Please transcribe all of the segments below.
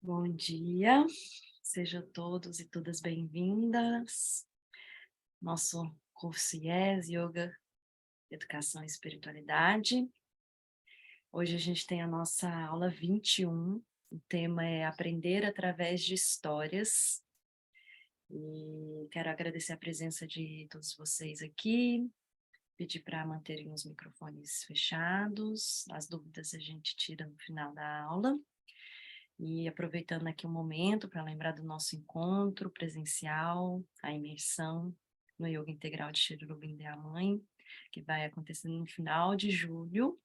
Bom dia, sejam todos e todas bem-vindas. Nosso curso IES, Yoga, Educação e Espiritualidade. Hoje a gente tem a nossa aula 21, o tema é Aprender através de Histórias. E quero agradecer a presença de todos vocês aqui, pedir para manterem os microfones fechados, as dúvidas a gente tira no final da aula. E aproveitando aqui um momento para lembrar do nosso encontro presencial, a imersão no Yoga Integral de Sri Aurobindo e a Mãe, que vai acontecer no final de julho.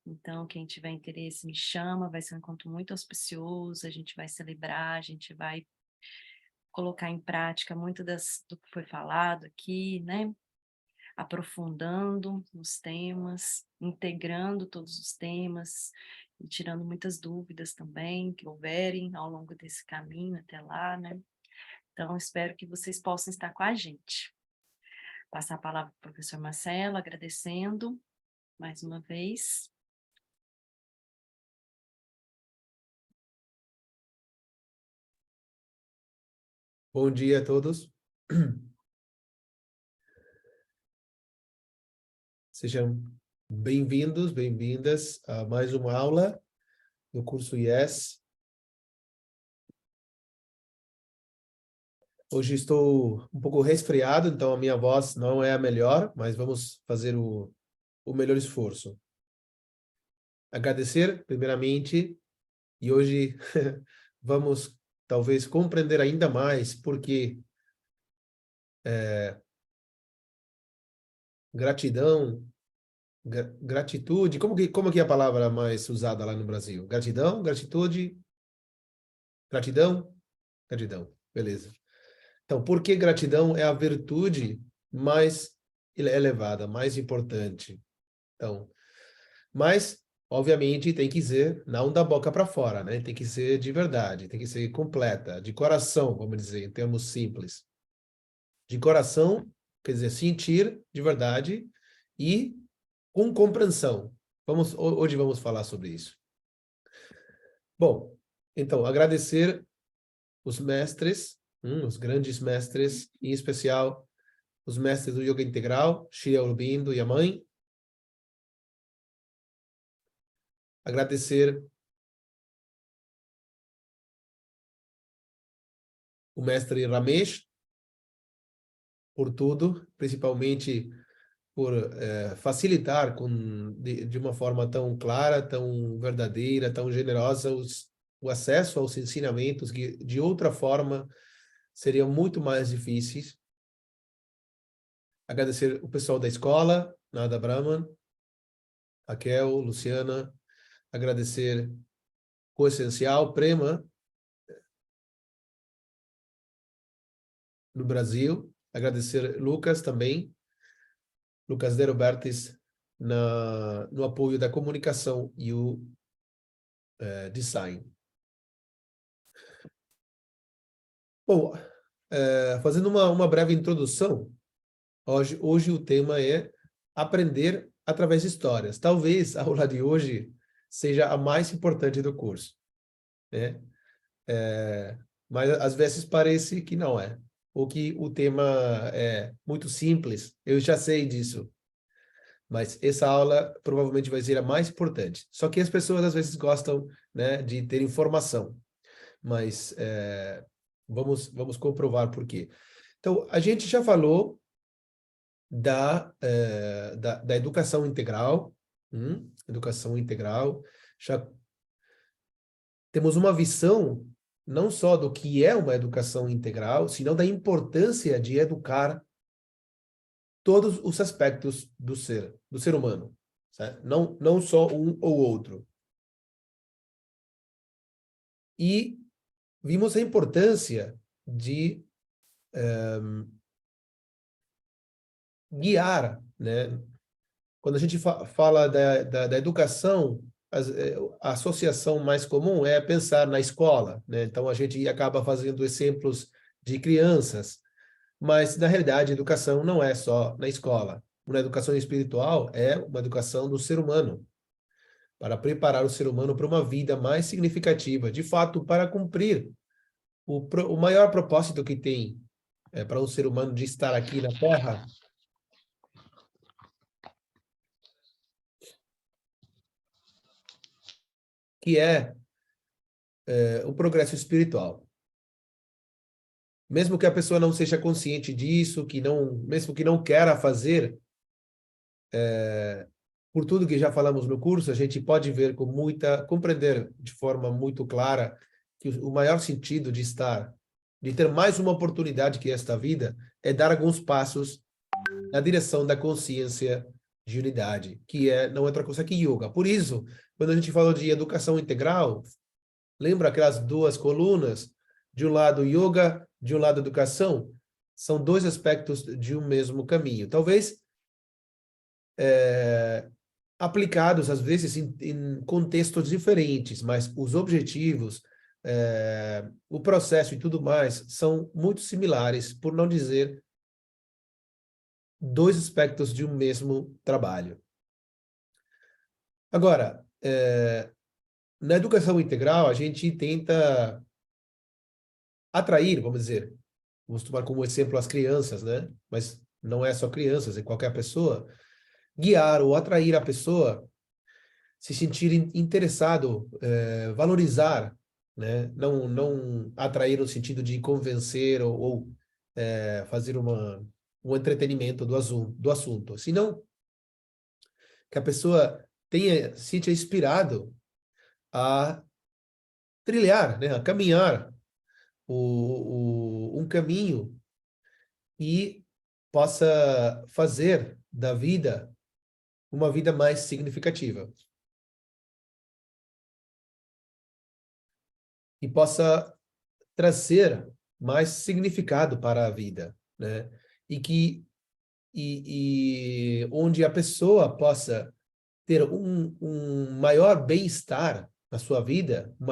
Então, quem tiver interesse, me chama, vai ser um encontro muito auspicioso, a gente vai celebrar, a gente vai colocar em prática muito do que foi falado aqui, né? Aprofundando os temas, integrando todos os temas e tirando muitas dúvidas também que houverem ao longo desse caminho até lá, né? Então, espero que vocês possam estar com a gente. Passar a palavra para o professor Marcelo, agradecendo mais uma vez. Bom dia a todos. Sejam bem-vindos, bem-vindas a mais uma aula do curso IES. Hoje estou um pouco resfriado, então a minha voz não é a melhor, mas vamos fazer o melhor esforço. Agradecer, primeiramente, e hoje vamos talvez compreender ainda mais porque gratidão, gratitude, como que é a palavra mais usada lá no Brasil? Gratidão, gratitude, gratidão, gratidão, beleza. Então, por que gratidão é a virtude mais elevada, mais importante? Então, mas, obviamente, tem que ser não da boca para fora, né? Tem que ser de verdade, tem que ser completa, de coração, vamos dizer, em termos simples. De coração, quer dizer, sentir de verdade e com compreensão. Hoje vamos falar sobre isso. Bom, então, agradecer os mestres, os grandes mestres, em especial os mestres do Yoga Integral, Sri Aurobindo e a mãe. Agradecer o mestre Ramesh por tudo, principalmente por facilitar de uma forma tão clara, tão verdadeira, tão generosa o acesso aos ensinamentos que de outra forma seriam muito mais difíceis. Agradecer o pessoal da escola, Nada Brahman, Raquel, Luciana. Agradecer o essencial, Prema, no Brasil. Agradecer Lucas também, Lucas De Robertis, no apoio da comunicação e o design. Bom, fazendo uma breve introdução, hoje o tema é aprender através de histórias. Talvez a aula de hoje seja a mais importante do curso, né? Mas às vezes parece que não é. Ou que o tema é muito simples, eu já sei disso. Mas essa aula provavelmente vai ser a mais importante. Só que as pessoas às vezes gostam, né, de ter informação. Mas vamos comprovar por quê. Então, a gente já falou da educação integral. Educação integral. Já temos uma visão não só do que é uma educação integral, senão da importância de educar todos os aspectos do ser humano, certo? Não só um ou outro. E vimos a importância de guiar, né? Quando a gente fala da educação, a associação mais comum é pensar na escola, né? Então a gente acaba fazendo exemplos de crianças, mas na realidade a educação não é só na escola. Uma educação espiritual é uma educação do ser humano. para preparar o ser humano para uma vida mais significativa, de fato, para cumprir o maior propósito que tem para um ser humano de estar aqui na Terra, que é o progresso espiritual. Mesmo que a pessoa não seja consciente disso, mesmo que não queira fazer, por tudo que já falamos no curso, a gente pode ver compreender de forma muito clara que o maior sentido de estar, de ter mais uma oportunidade que esta vida, é dar alguns passos na direção da consciência de unidade, que não é outra coisa que yoga. Por isso, quando a gente falou de educação integral, lembra aquelas duas colunas? De um lado yoga, de um lado educação? São dois aspectos de um mesmo caminho. Talvez aplicados, às vezes, em contextos diferentes, mas os objetivos, o processo e tudo mais são muito similares, por não dizer dois aspectos de um mesmo trabalho. Agora, na educação integral, a gente tenta atrair, vamos tomar como exemplo as crianças, né? Mas não é só crianças, é qualquer pessoa, guiar ou atrair a pessoa, se sentir interessado, valorizar, né? Não atrair no sentido de convencer ou fazer um entretenimento do assunto, senão que a pessoa se sinta inspirado a trilhar, né? A caminhar um caminho e possa fazer da vida uma vida mais significativa. E possa trazer mais significado para a vida, né? E onde a pessoa possa ter um maior bem-estar na sua vida, um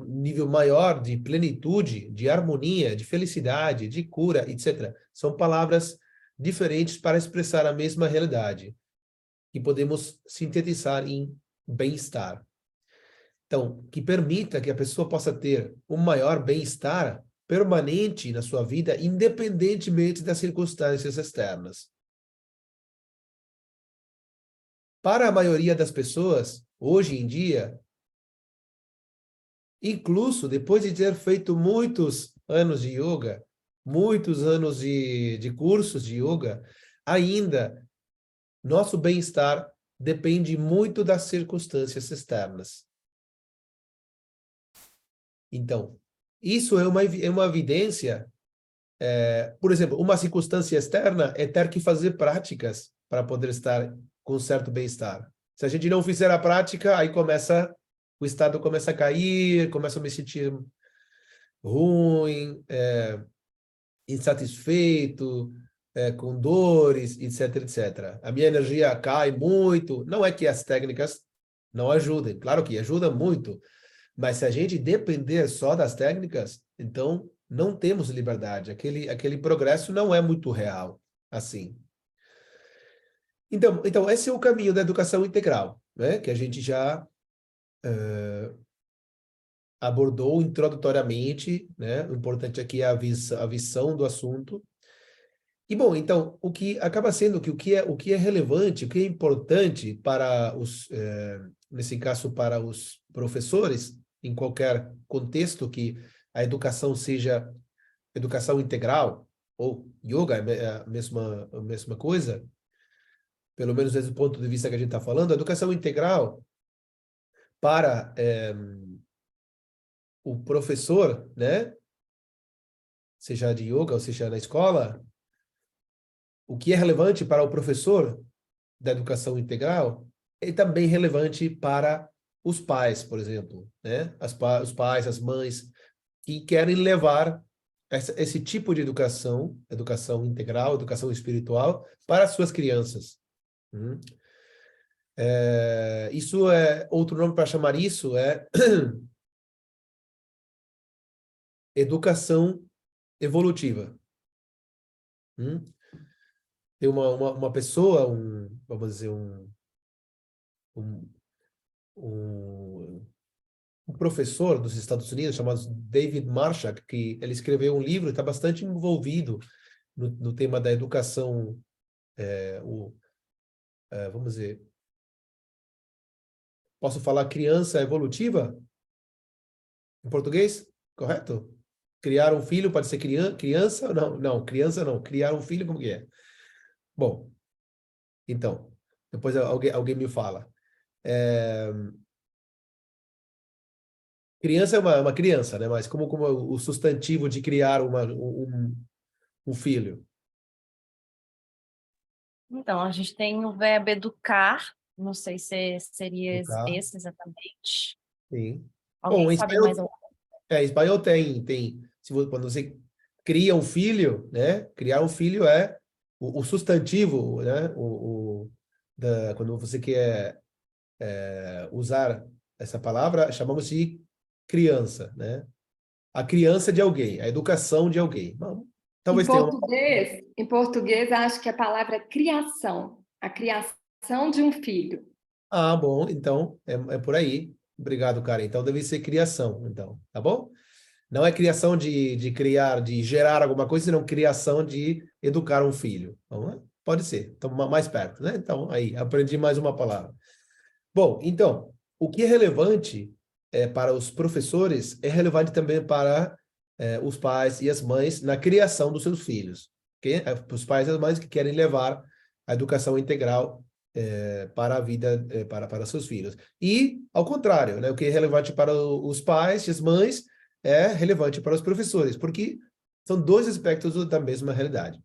nível maior de plenitude, de harmonia, de felicidade, de cura, etc. São palavras diferentes para expressar a mesma realidade, que podemos sintetizar em bem-estar. Então, que permita que a pessoa possa ter um maior bem-estar permanente na sua vida, independentemente das circunstâncias externas. Para a maioria das pessoas, hoje em dia, incluso depois de ter feito muitos anos de yoga, muitos anos de cursos de yoga, ainda nosso bem-estar depende muito das circunstâncias externas. Então, isso é uma evidência. Por exemplo, uma circunstância externa é ter que fazer práticas para poder estar com certo bem-estar. Se a gente não fizer a prática, aí o estado começa a cair, começa a me sentir ruim, insatisfeito, com dores, etc, etc. A minha energia cai muito. Não é que as técnicas não ajudem, claro que ajudam muito, mas se a gente depender só das técnicas, então não temos liberdade. Aquele progresso não é muito real, assim. Então esse é o caminho da educação integral, né? Que a gente já abordou introdutoriamente, né? O importante aqui é a visão do assunto. E bom, então o que acaba sendo que o que é relevante, o que é importante para nesse caso para os professores, em qualquer contexto que a educação seja educação integral ou yoga é a mesma coisa, pelo menos desde o ponto de vista que a gente está falando, a educação integral para o professor, né, seja de yoga ou seja na escola, o que é relevante para o professor da educação integral é também relevante para os pais, por exemplo, né? Os pais, as mães, que querem levar esse tipo de educação integral, educação espiritual, para as suas crianças. Isso outro nome para chamar isso é educação evolutiva. Tem uma pessoa, vamos dizer, um, um professor dos Estados Unidos chamado David Marshak, que ele escreveu um livro e está bastante envolvido no tema da educação, vamos dizer, posso falar criança evolutiva em português? Correto? Criar um filho pode ser criança? Não, criança não. Criar um filho, como que é? Bom, então, depois alguém me fala. Criança é uma criança, né? Mas como é o substantivo de criar um filho? Então, a gente tem o verbo educar, não sei se seria Educar, esse exatamente. sim. Bom, Alguém sabe mais algum? em espanhol tem quando você cria um filho, né? Criar um filho é o substantivo, né? Quando você quer usar essa palavra, chamamos de criança, né? A criança de alguém, a educação de alguém. Bom, talvez tenha uma... Em português, acho que a palavra é criação, a criação de um filho. Ah, bom, então é por aí. Obrigado, cara. Então deve ser criação, então, tá bom? Não é criação de criar, de gerar alguma coisa, senão criação de educar um filho. Então, pode ser, então mais perto, né? Então, aí, aprendi mais uma palavra. Bom, então, o que é relevante para os professores é relevante também para os pais e as mães na criação dos seus filhos. Okay? Os pais e as mães que querem levar a educação integral para a vida, para seus filhos. E, ao contrário, né? O que é relevante para os pais e as mães é relevante para os professores, porque são dois aspectos da mesma realidade.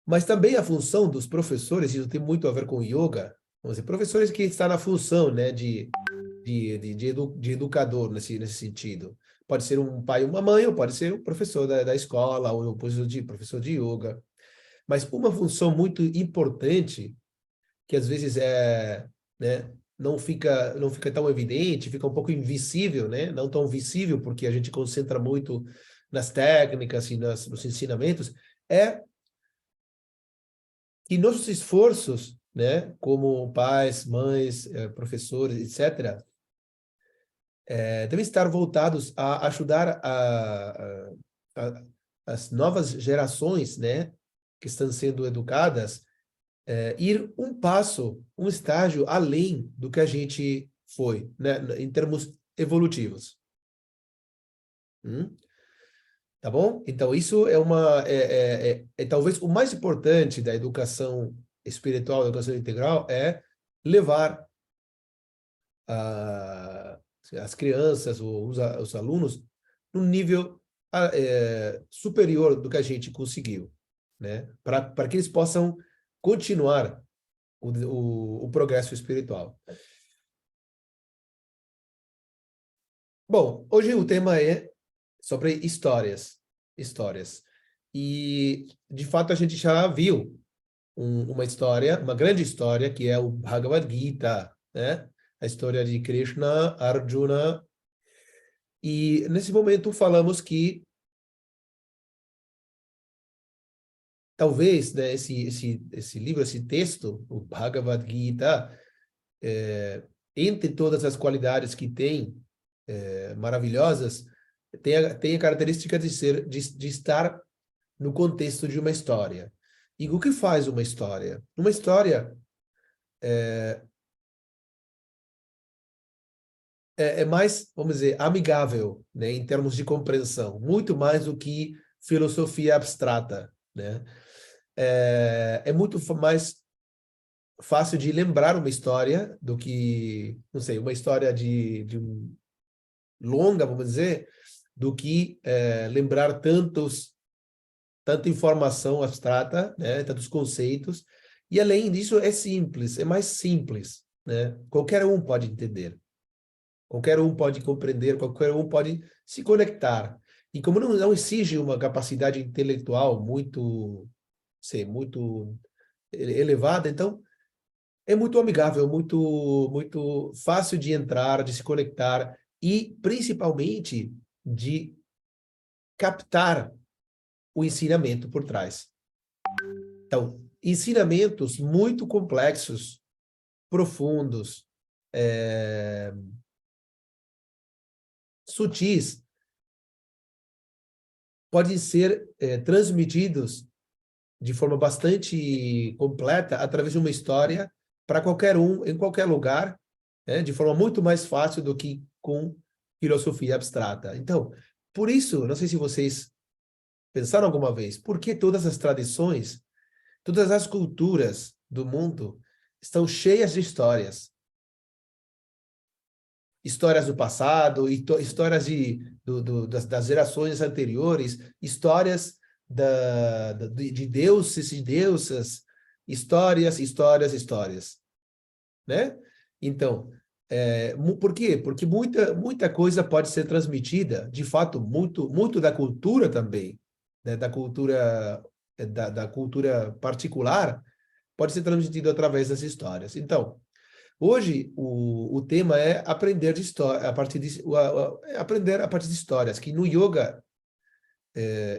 Mas também a função dos professores, isso tem muito a ver com yoga, vamos dizer, professores que estão na função, né, de educador nesse sentido. Pode ser um pai ou uma mãe, ou pode ser um professor da escola, ou um professor de yoga. Mas uma função muito importante, que às vezes né, não fica tão evidente, fica um pouco invisível, né? Não tão visível, porque a gente concentra muito nas técnicas e nos ensinamentos, é que nossos esforços, né, como pais, mães, professores, etc., devem estar voltados a ajudar as novas gerações, né, que estão sendo educadas, ir um passo, um estágio além do que a gente foi, né, em termos evolutivos. Tá bom? Então, isso é talvez o mais importante da educação espiritual, da educação integral, é levar as crianças ou os alunos num nível superior do que a gente conseguiu, né? Para que eles possam continuar o progresso espiritual. Bom, hoje o tema é sobre histórias. Histórias. E, de fato, a gente já viu uma história, uma grande história, que é o Bhagavad Gita, né? A história de Krishna, Arjuna. E, nesse momento, falamos que talvez, né, esse livro, esse texto, o Bhagavad Gita, entre todas as qualidades que tem, maravilhosas, tem a característica de estar no contexto de uma história. E o que faz uma história? Uma história é mais, vamos dizer, amigável, né, em termos de compreensão, muito mais do que filosofia abstrata, né? É muito mais fácil de lembrar uma história do que, não sei, uma história de longa, vamos dizer, do que lembrar tanta informação abstrata, né, tantos conceitos. E além disso, é simples, é mais simples, né? Qualquer um pode entender. Qualquer um pode compreender, qualquer um pode se conectar. E como não exige uma capacidade intelectual muito elevada, então é muito amigável, muito fácil de entrar, de se conectar e, principalmente, de captar o ensinamento por trás. Então, ensinamentos muito complexos profundos, sutis, podem ser transmitidos de forma bastante completa através de uma história para qualquer um, em qualquer lugar, de forma muito mais fácil do que com filosofia abstrata. Então, por isso, não sei se vocês pensaram alguma vez, por que todas as tradições, todas as culturas do mundo estão cheias de histórias? Histórias do passado, histórias das gerações anteriores, histórias de deuses e deusas, histórias, né? Então, por quê? Porque muita coisa pode ser transmitida, de fato, muito da cultura também, né? Da cultura particular, pode ser transmitido através das histórias. Então, hoje, o tema é aprender de história, aprender a partir de histórias, que no yoga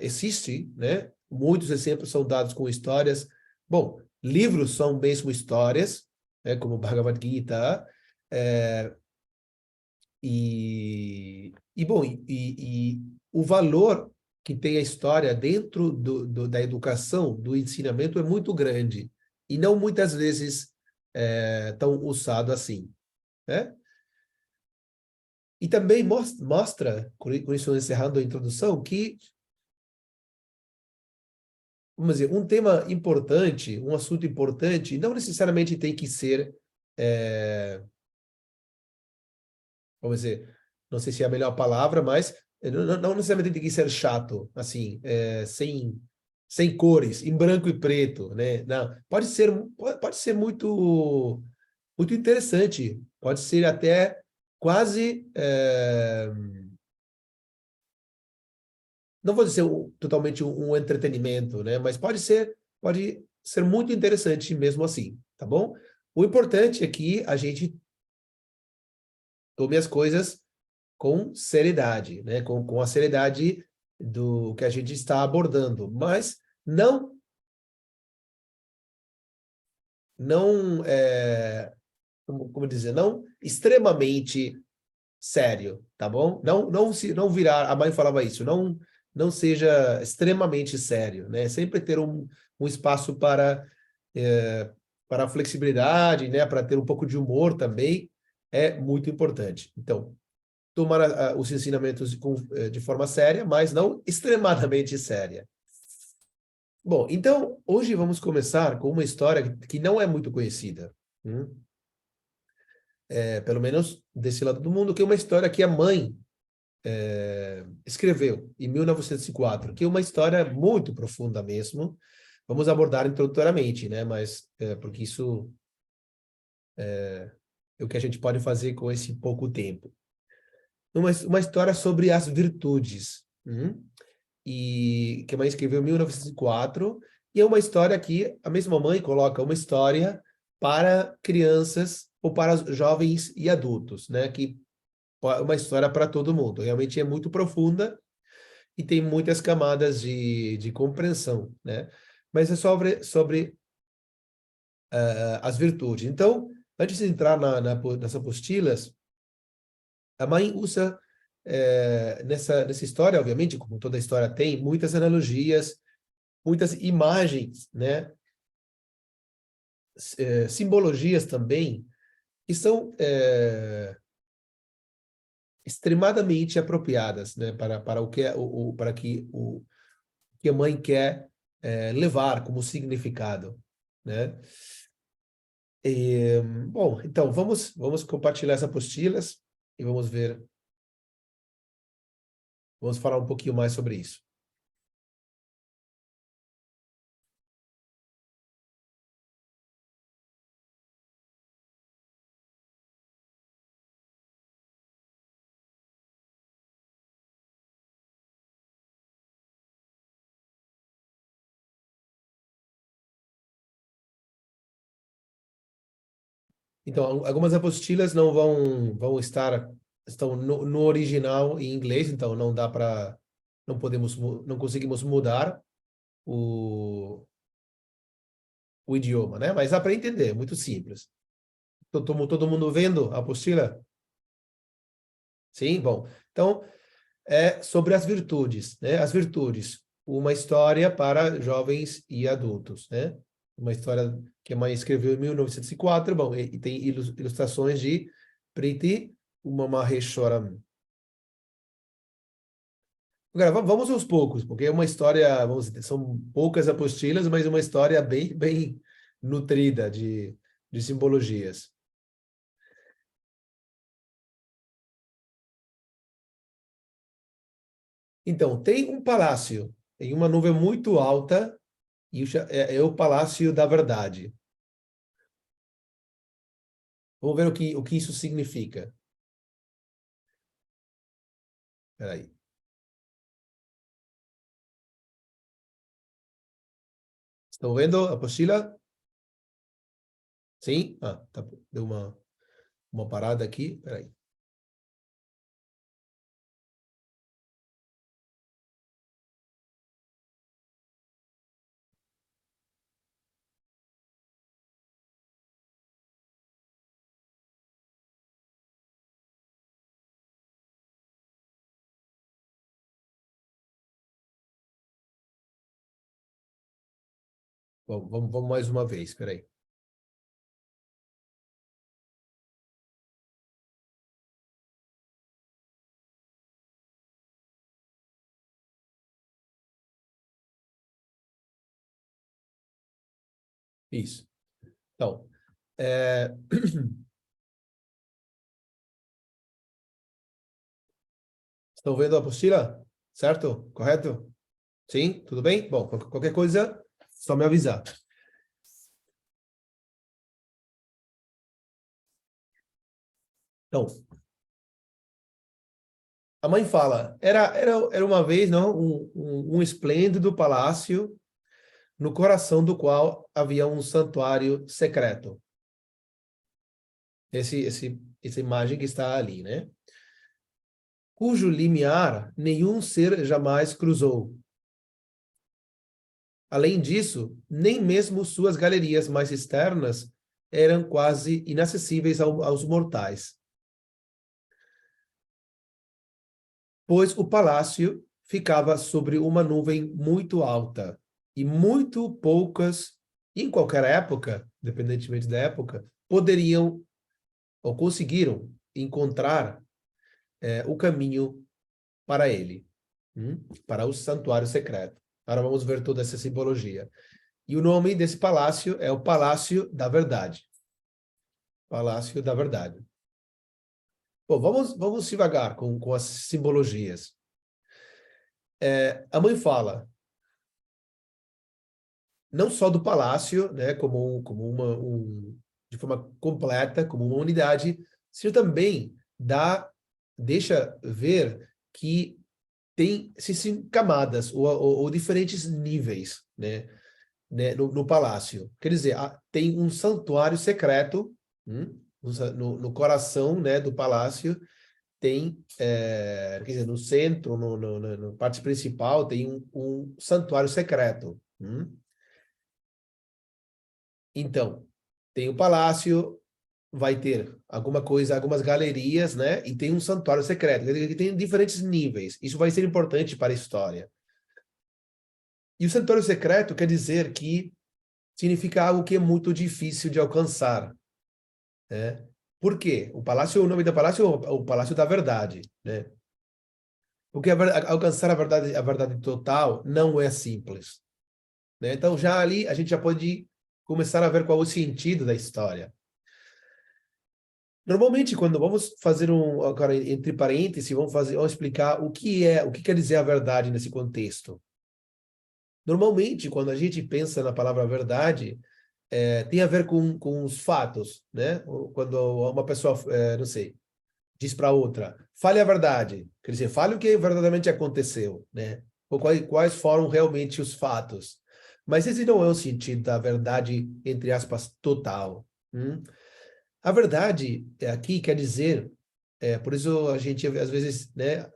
existe, né? Muitos exemplos são dados com histórias. Bom, livros são mesmo histórias, né? Como Bhagavad Gita, e o valor que tem a história dentro da educação, do ensinamento, é muito grande, e não muitas vezes tão usado assim, né? E também mostra, com isso encerrando a introdução, que, vamos dizer, um tema importante, um assunto importante, não necessariamente tem que ser, vamos dizer, não sei se é a melhor palavra, mas não necessariamente tem que ser chato, assim, sem cores, em branco e preto, né? Não, pode ser muito interessante, pode ser até quase, não vou dizer totalmente um entretenimento, né? Mas pode ser muito interessante mesmo assim, tá bom? O importante é que a gente tome as coisas com seriedade, né? Com a seriedade do que a gente está abordando, mas não como dizer, não extremamente sério, tá bom? Não virar, a mãe falava isso, não seja extremamente sério, né? Sempre ter um espaço para a flexibilidade, né? Para ter um pouco de humor também é muito importante. Então, tomar os ensinamentos de forma séria, mas não extremadamente séria. Bom, então, hoje vamos começar com uma história que não é muito conhecida. Pelo menos desse lado do mundo, que é uma história que a mãe escreveu em 1904, que é uma história muito profunda mesmo. Vamos abordar introdutoriamente, né? Mas porque isso é o que a gente pode fazer com esse pouco tempo. Uma história sobre as virtudes, e que a mãe escreveu em 1904, e é uma história que a mesma mãe coloca uma história para crianças ou para jovens e adultos, né? Que uma história para todo mundo. Realmente é muito profunda e tem muitas camadas de compreensão, né? Mas é sobre as virtudes. Então, antes de entrar nas apostilas, a mãe usa nessa história, obviamente, como toda história tem, muitas analogias, muitas imagens, né? Simbologias também, que são extremadamente apropriadas, né? Para o que que a mãe quer levar como significado, né? Bom, então vamos compartilhar essas apostilas e vamos falar um pouquinho mais sobre isso. Então, algumas apostilas não vão estão no original em inglês, então não conseguimos mudar o idioma, né? Mas dá para entender, muito simples. Todo mundo vendo a apostila? Sim? Bom, então, é sobre as virtudes, né? As virtudes, uma história para jovens e adultos, né? Uma história que a mãe escreveu em 1904, bom, e tem ilustrações de Priti Maheshwaram. Agora, vamos aos poucos, porque é uma história, vamos dizer, são poucas apostilas, mas uma história bem nutrida de simbologias. Então, tem um palácio em uma nuvem muito alta, e é o Palácio da Verdade. Vamos ver o que isso significa. Espera aí. Estão vendo a apostila? Sim? Ah, tá, deu uma parada aqui. Espera aí. Bom, vamos mais uma vez, espera aí. Isso. Então, estão vendo a apostila? Certo? Correto? Sim? Tudo bem? Bom, qualquer coisa, só me avisar. Então, a mãe fala, era uma vez, não, um esplêndido palácio no coração do qual havia um santuário secreto. Essa imagem que está ali, né? Cujo limiar nenhum ser jamais cruzou. Além disso, nem mesmo suas galerias mais externas eram quase inacessíveis aos mortais, pois o palácio ficava sobre uma nuvem muito alta e muito poucas, em qualquer época, independentemente da época, poderiam ou conseguiram encontrar o caminho para ele, para o santuário secreto. Agora vamos ver toda essa simbologia. E o nome desse palácio é o Palácio da Verdade. Palácio da Verdade. Bom, vamos devagar com as simbologias. A mãe fala não só do palácio, né, de forma completa, como uma unidade, se também deixa ver que tem sim, camadas ou diferentes níveis, né, no palácio. Quer dizer, tem um santuário secreto, no coração, né, do palácio, tem, quer dizer, no centro, na parte principal, tem um santuário secreto. Então, tem o palácio, vai ter algumas galerias, né? E tem um santuário secreto, quer dizer, que tem diferentes níveis. Isso vai ser importante para a história. E o santuário secreto quer dizer que significa algo que é muito difícil de alcançar, né? Por quê? O nome do palácio é o Palácio da Verdade, né? Porque alcançar a verdade total não é simples, né? Então, já ali, a gente já pode começar a ver qual é o sentido da história. Normalmente, quando vamos fazer agora entre parênteses, vamos explicar o que quer dizer a verdade nesse contexto. Normalmente, quando a gente pensa na palavra verdade, tem a ver com os fatos, né? Quando uma pessoa, não sei, diz para outra, fale a verdade, quer dizer, fale o que verdadeiramente aconteceu, né? Ou quais foram realmente os fatos. Mas esse não é o sentido da verdade, entre aspas, total. A verdade aqui quer dizer, por isso a gente às vezes, né,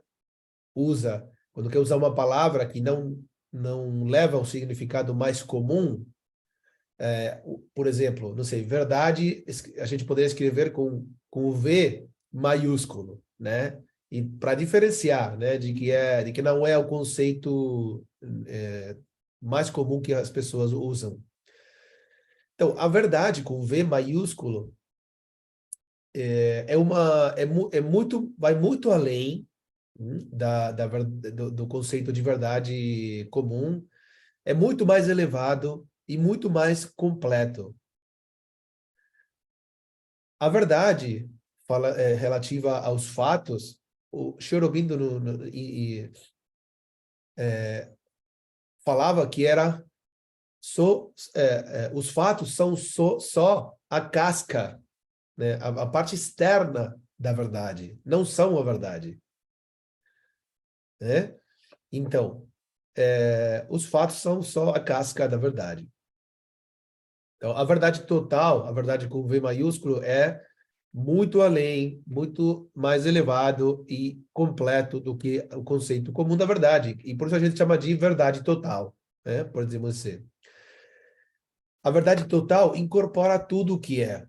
quando quer usar uma palavra que não leva ao significado mais comum, por exemplo, não sei, verdade, a gente poderia escrever com o V maiúsculo, né? E para diferenciar, né, de que não é o conceito mais comum que as pessoas usam. Então, a verdade com V maiúsculo vai muito além do conceito de verdade comum, é muito mais elevado e muito mais completo. A verdade relativa aos fatos, o Sri Aurobindo falava que era os fatos são só a casca, né? A parte externa da verdade, não são a verdade, né? Então, os fatos são só a casca da verdade. Então, a verdade total, a verdade com V maiúsculo, é muito além, muito mais elevado e completo do que o conceito comum da verdade. E por isso a gente chama de verdade total, né? Por dizer assim. A verdade total incorpora tudo o que é.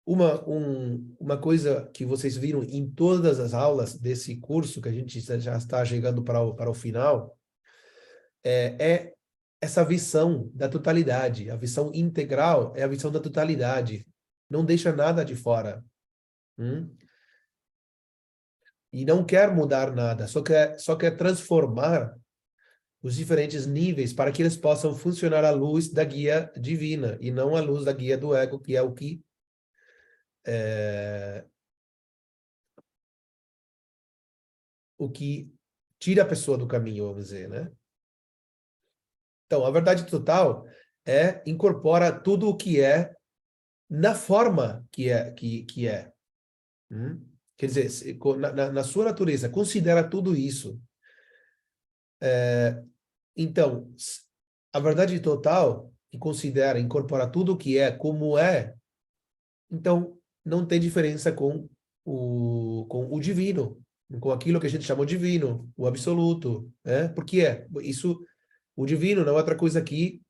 Uma coisa que vocês viram em todas as aulas desse curso, que a gente já está chegando para o final, é essa visão da totalidade. A visão integral é a visão da totalidade. Não deixa nada de fora. E não quer mudar nada, só quer transformar os diferentes níveis para que eles possam funcionar à luz da guia divina e não à luz da guia do ego, que é o que tira a pessoa do caminho, vamos dizer, né? Então, a verdade total incorpora tudo o que é na forma que é. Quer dizer, na sua natureza, considera tudo isso. Então, a verdade total, que considera, incorpora tudo o que é como é, então não tem diferença com o divino, com aquilo que a gente chama de divino, o absoluto, né? Porque isso, o divino não é outra coisa que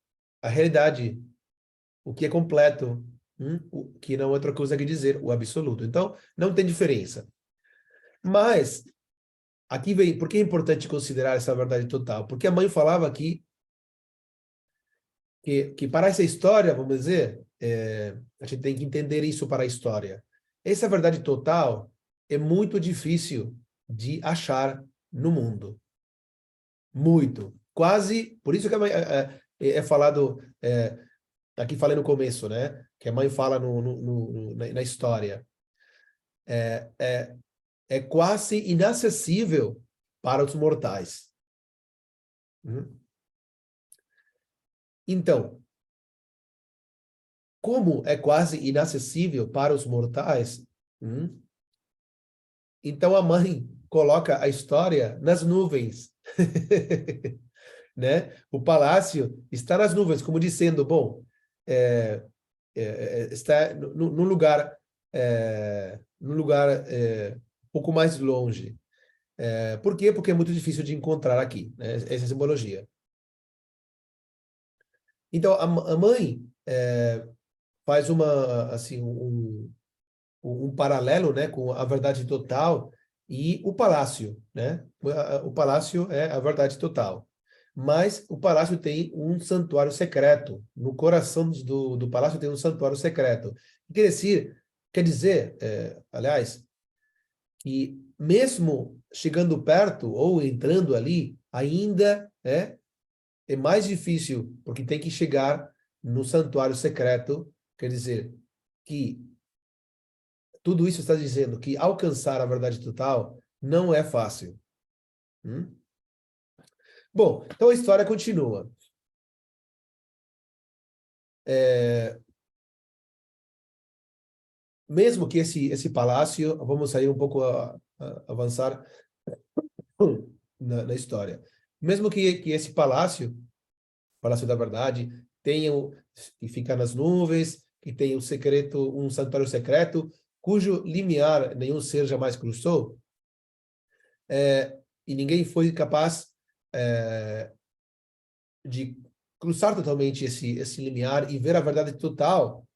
a realidade, o que é completo, o que não é outra coisa que dizer o absoluto. Então, não tem diferença. Mas aqui vem, por que é importante considerar essa verdade total? Porque a mãe falava que para essa história, vamos dizer, a gente tem que entender isso para a história. Essa verdade total é muito difícil de achar no mundo. Muito. Quase, por isso que a mãe, falado, aqui falei no começo, né? Que a mãe fala na história. É quase inacessível para os mortais. Então, como é quase inacessível para os mortais, então a mãe coloca a história nas nuvens. Né? O palácio está nas nuvens, como dizendo, bom, está num lugar um pouco mais longe. Por quê? Porque é muito difícil de encontrar aqui, né? Essa é a simbologia. Então, a mãe faz um paralelo, né, com a verdade total e o palácio, né? O palácio é a verdade total. Mas o palácio tem um santuário secreto. No coração do palácio tem um santuário secreto. Quer dizer, aliás, que mesmo chegando perto ou entrando ali, ainda é mais difícil, porque tem que chegar no santuário secreto. Quer dizer, que tudo isso está dizendo que alcançar a verdade total não é fácil. Bom, então a história continua. Mesmo que esse palácio, vamos sair um pouco avançar na história. Mesmo que esse Palácio da Verdade, que fica nas nuvens, que tem um santuário secreto, cujo limiar nenhum ser jamais cruzou, e ninguém foi capaz de cruzar totalmente esse limiar e ver a verdade total,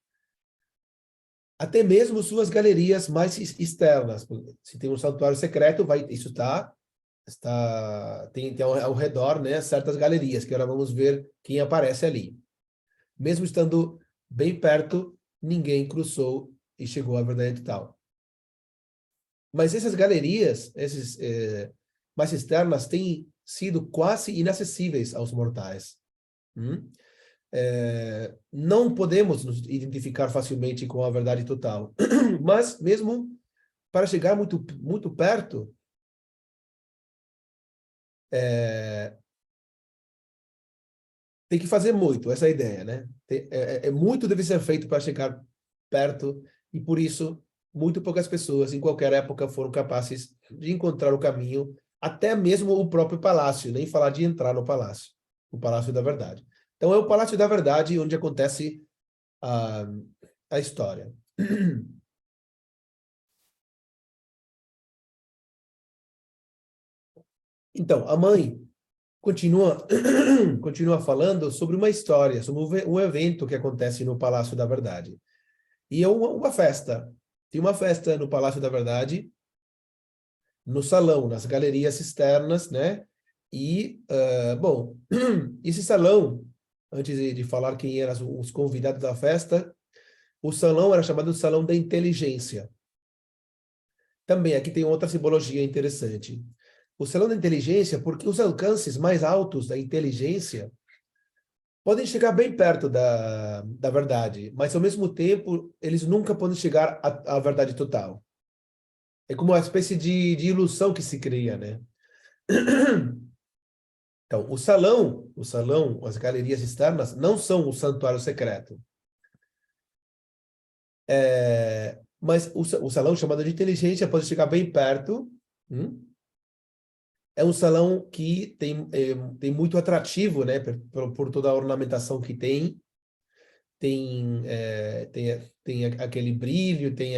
até mesmo suas galerias mais externas. Se tem um santuário secreto, isso tem ao redor, né, certas galerias, que agora vamos ver quem aparece ali. Mesmo estando bem perto, ninguém cruzou e chegou à verdade total. Mas essas galerias, mais externas, têm sido quase inacessíveis aos mortais. Não podemos nos identificar facilmente com a verdade total. Mas mesmo para chegar muito, muito perto, tem que fazer muito, essa é a ideia, né? Muito deve ser feito para chegar perto, e por isso, muito poucas pessoas, em qualquer época, foram capazes de encontrar o caminho, até mesmo o próprio palácio, nem falar de entrar no palácio, o Palácio da Verdade. Então, é o Palácio da Verdade onde acontece a história. Então, a mãe continua falando sobre uma história, sobre um evento que acontece no Palácio da Verdade. E é uma festa. Tem uma festa no Palácio da Verdade, no salão, nas galerias externas, né? E, bom, esse salão, antes de falar quem eram os convidados da festa, o salão era chamado de Salão da Inteligência. Também aqui tem outra simbologia interessante. O Salão da Inteligência, porque os alcances mais altos da inteligência podem chegar bem perto da verdade, mas ao mesmo tempo eles nunca podem chegar à verdade total. É como uma espécie de ilusão que se cria, né? Então, o salão, as galerias externas não são o santuário secreto. Mas o salão chamado de inteligência pode chegar bem perto. É um salão que tem muito atrativo, né? Por toda a ornamentação que tem. Tem aquele brilho, tem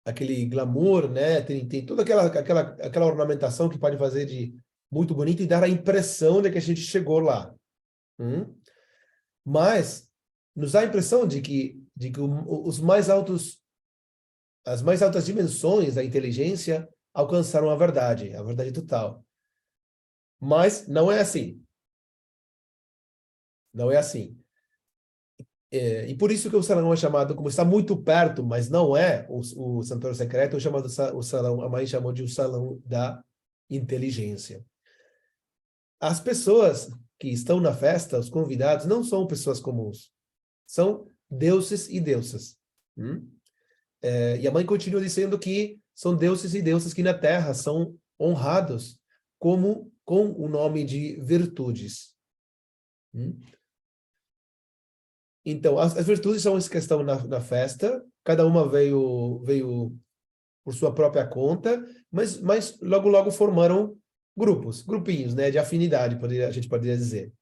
aquele glamour, né? Tem toda aquela ornamentação que pode fazer de muito bonito e dar a impressão de que a gente chegou lá. Mas nos dá a impressão de que as mais altas dimensões da inteligência alcançaram a verdade total. Mas não é assim. Não é assim. E por isso que o salão é chamado, como está muito perto, mas não é o santuário secreto, é chamado o salão, a mãe chamou de o salão da inteligência. As pessoas que estão na festa, os convidados, não são pessoas comuns. São deuses e deusas. E a mãe continua dizendo que são deuses e deusas que na Terra são honrados com o nome de virtudes. Então, as virtudes são as que estão na festa, cada uma veio por sua própria conta, mas logo formaram grupinhos, né, de afinidade, a gente poderia dizer.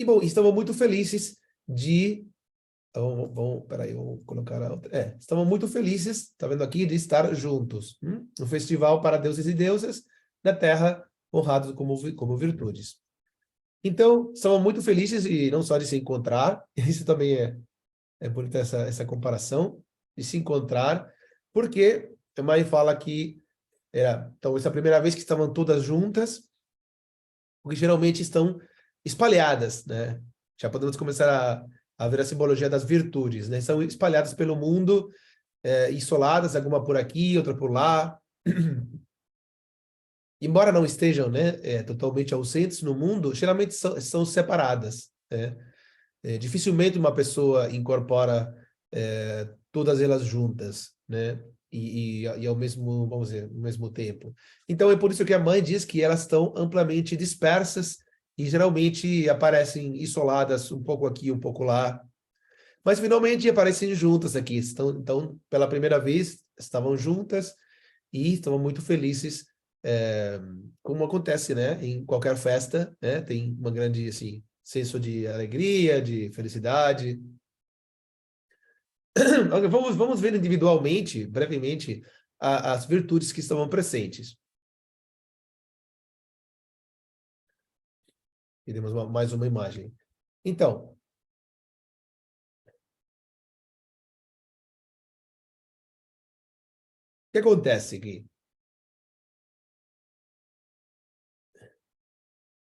Bom, estavam muito felizes de... Peraí, vou colocar a outra. Estavam muito felizes, tá vendo aqui, de estar juntos. Um festival para deuses e deusas na Terra, honrados como virtudes. Então, estavam muito felizes, e não só de se encontrar, isso também é bonita essa comparação, de se encontrar, porque a mãe fala que então, essa é a primeira vez que estavam todas juntas, porque geralmente estão espalhadas, né? Já podemos começar a ver a simbologia das virtudes, né? São espalhadas pelo mundo, isoladas, alguma por aqui, outra por lá. Embora não estejam, né, totalmente ausentes no mundo, geralmente são separadas. Né? Dificilmente uma pessoa incorpora todas elas juntas, né? E ao mesmo, vamos dizer, ao mesmo tempo. Então é por isso que a mãe diz que elas estão amplamente dispersas e geralmente aparecem isoladas, um pouco aqui, um pouco lá. Mas finalmente aparecem juntas aqui. Então, pela primeira vez, estavam juntas e estavam muito felizes, como acontece, né, em qualquer festa, né, tem uma grande assim, senso de alegria, de felicidade. Vamos ver individualmente, brevemente, as virtudes que estavam presentes. Temos mais uma imagem. Então, o que acontece aqui?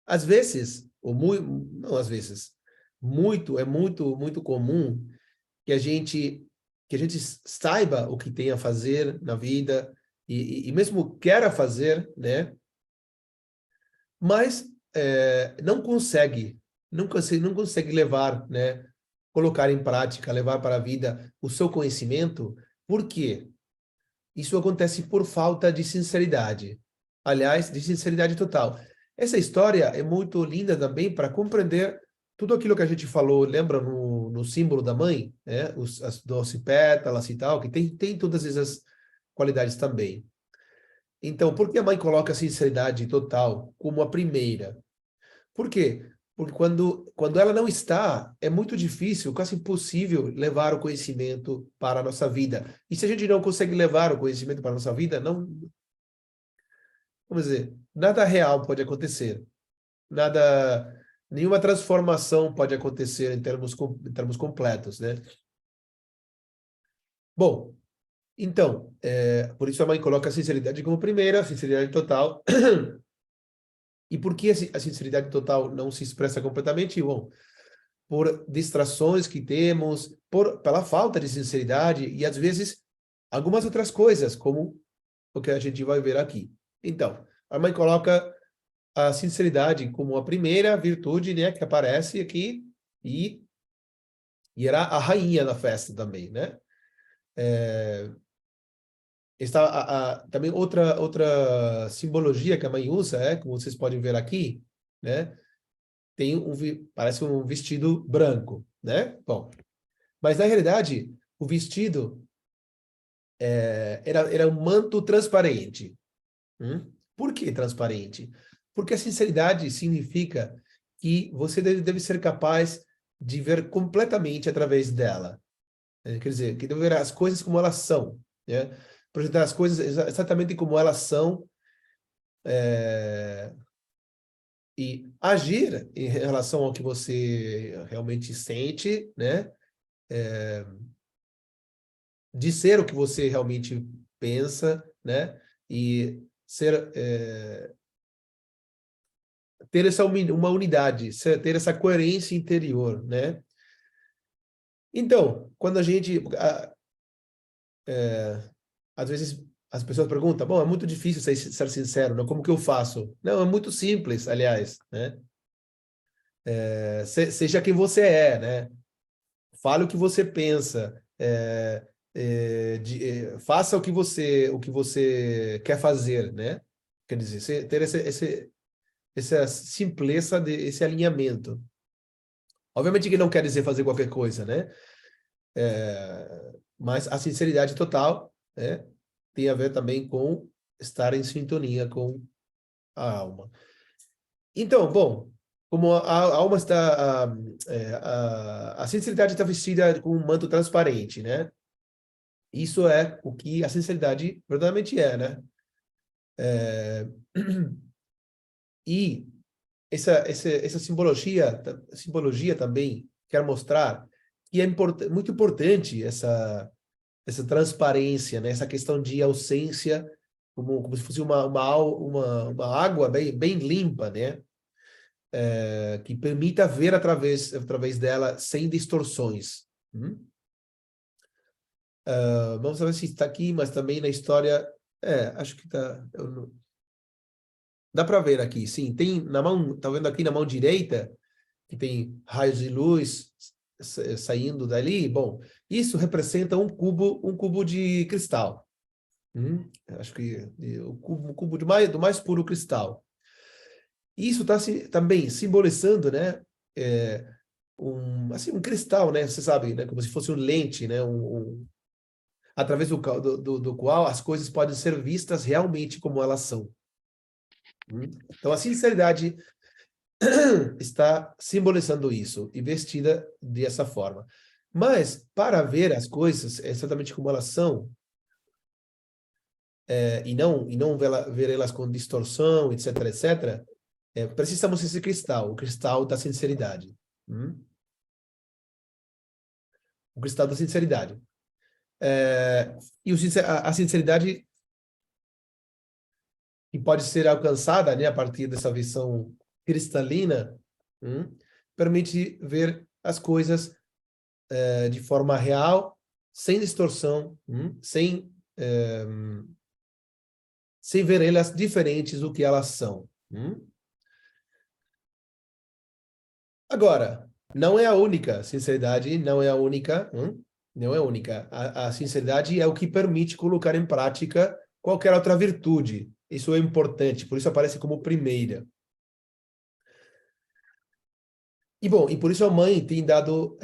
Às vezes, ou muito, não às vezes, muito comum que a gente saiba o que tem a fazer na vida e mesmo queira fazer, né? Mas não consegue levar, né? Colocar em prática, levar para a vida o seu conhecimento. Por quê? Isso acontece por falta de sinceridade. Aliás, de sinceridade total. Essa história é muito linda também para compreender tudo aquilo que a gente falou, lembra no símbolo da mãe, né? As 12 pétalas e tal, que tem todas essas qualidades também. Então, por que a mãe coloca a sinceridade total como a primeira? Por quê? Porque quando ela não está, é muito difícil, quase impossível levar o conhecimento para a nossa vida. E se a gente não consegue levar o conhecimento para a nossa vida, não, vamos dizer, nada real pode acontecer. Nenhuma transformação pode acontecer em termos completos, né? Bom, então, por isso a mãe coloca a sinceridade como primeira, a sinceridade total. E por que a sinceridade total não se expressa completamente? Bom, por distrações que temos, pela falta de sinceridade e, às vezes, algumas outras coisas, como o que a gente vai ver aqui. Então, a mãe coloca a sinceridade como a primeira virtude, né, que aparece aqui, e era a rainha da festa também, né? Também outra simbologia que a mãe usa, como vocês podem ver aqui, né? Parece um vestido branco, né? Bom, mas na realidade, o vestido era um manto transparente. Por que transparente? Porque a sinceridade significa que você deve ser capaz de ver completamente através dela. Quer dizer, que deve ver as coisas como elas são, né? Projetar as coisas exatamente como elas são, e agir em relação ao que você realmente sente, né? De ser o que você realmente pensa, né? E ter uma unidade, ter essa coerência interior, né? Então, quando a gente às vezes as pessoas perguntam, bom, é muito difícil ser sincero, né? Como que eu faço? Não, é muito simples, aliás, né? Seja quem você é, né? Fale o que você pensa, faça o que você quer fazer, né? Quer dizer, ter essa simpleza, esse alinhamento. Obviamente que não quer dizer fazer qualquer coisa, né? Mas a sinceridade total, né, tem a ver também com estar em sintonia com a alma. Então, bom, como a alma está, a sinceridade está vestida com um manto transparente, né? Isso é o que a sinceridade verdadeiramente é, né? E essa simbologia também quer mostrar que é muito importante essa transparência, né? Essa questão de ausência, como se fosse uma água bem limpa, né? Que permita ver através dela sem distorções. Vamos ver se está aqui, mas também na história. Acho que está. Dá para ver aqui, sim. Tem na mão, tá vendo aqui na mão direita, que tem raios de luz saindo dali? Bom, isso representa um cubo de cristal. Acho que o cubo do mais puro cristal. Isso está também simbolizando, né, um cristal, né, você sabe, né, como se fosse uma lente, né, através do qual as coisas podem ser vistas realmente como elas são. Então, a sinceridade está simbolizando isso e vestida dessa forma. Mas, para ver as coisas exatamente como elas são, e não ver elas com distorção, etc., etc., precisamos desse cristal, o cristal da sinceridade. O cristal da sinceridade. E a sinceridade que pode ser alcançada, né, a partir dessa visão cristalina, permite ver as coisas de forma real, sem distorção, sem ver elas diferentes do que elas são. Agora, não é a única sinceridade, não é a única, não é a única. A sinceridade é o que permite colocar em prática qualquer outra virtude. Isso é importante, por isso aparece como primeira. E bom, e por isso a mãe tem dado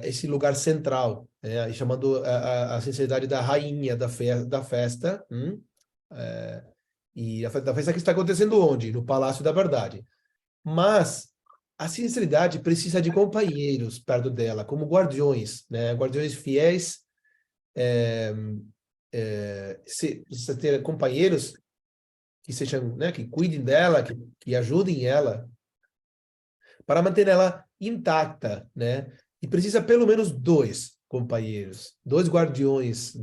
esse lugar central, chamando a sinceridade da rainha da festa, e da festa que está acontecendo onde? No Palácio da Verdade. Mas a sinceridade precisa de companheiros perto dela, como guardiões, né? Guardiões fiéis. Precisa ter companheiros que sejam, né, que cuidem dela, que ajudem ela, para manter ela intacta, né? E precisa pelo menos dois companheiros, dois guardiões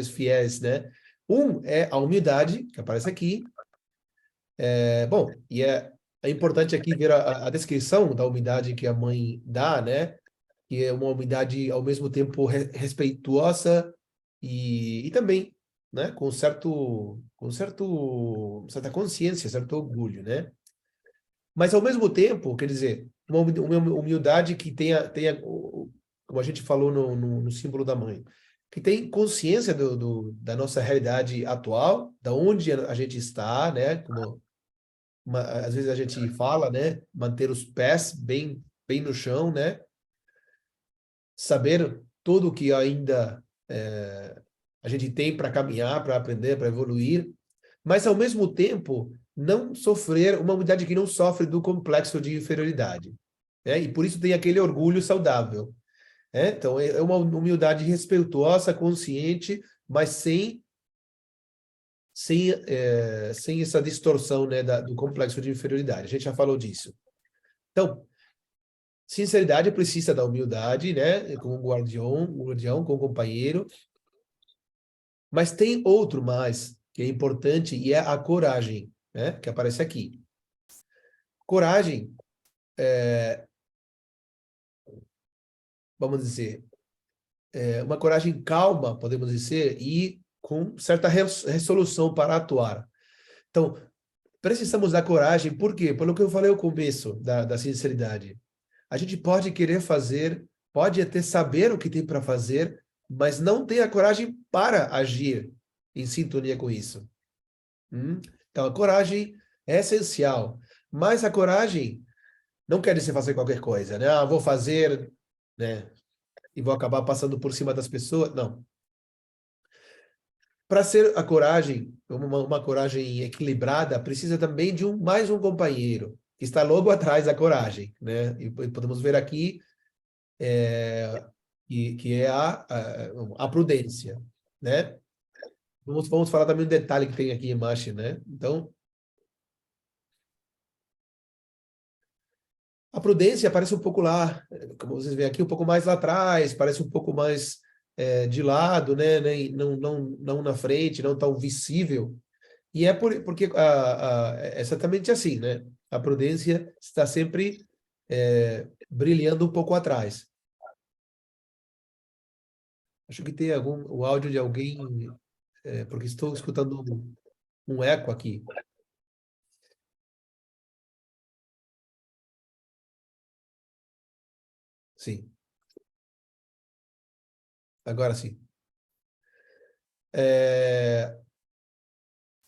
fiéis, né? Um é a humildade, que aparece aqui. Bom, e é importante aqui ver a descrição da humildade que a mãe dá, né? Que é uma humildade ao mesmo tempo respeituosa e também, né? Certa consciência, certo orgulho, né? Mas ao mesmo tempo, quer dizer, uma humildade que tenha como a gente falou no símbolo da mãe, que tem consciência da nossa realidade atual, da onde a gente está, né? Às vezes a gente fala, né? Manter os pés bem no chão, né? Saber tudo o que ainda a gente tem para caminhar, para aprender, para evoluir, mas ao mesmo tempo não sofrer uma humildade que não sofre do complexo de inferioridade, né? E por isso tem aquele orgulho saudável, né? Então é uma humildade respeitosa, consciente, mas sem essa distorção, né, do complexo de inferioridade. A gente já falou disso. Então, sinceridade precisa da humildade, né, com o guardião, com o companheiro, mas tem outro mais que é importante e é a coragem, né, que aparece aqui. Coragem, vamos dizer, uma coragem calma, podemos dizer, e com certa resolução para atuar. Então, precisamos da coragem, por quê? Pelo que eu falei ao começo da sinceridade. A gente pode querer fazer, pode até saber o que tem para fazer, mas não tem a coragem para agir em sintonia com isso. Então, a coragem é essencial, mas a coragem não quer dizer fazer qualquer coisa, né? Vou fazer, né? E vou acabar passando por cima das pessoas. Não. Para ser a coragem, uma coragem equilibrada, precisa também de mais um companheiro, que está logo atrás da coragem, né? E podemos ver aqui que é a prudência, né? Vamos falar também do detalhe que tem aqui embaixo, né? Então, a prudência aparece um pouco lá, como vocês veem aqui, um pouco mais lá atrás, parece um pouco mais de lado, né? Não na frente, não tão visível. E é porque é exatamente assim, né? A prudência está sempre brilhando um pouco atrás. Acho que tem o áudio de alguém, porque estou escutando um eco aqui. Sim. Agora sim.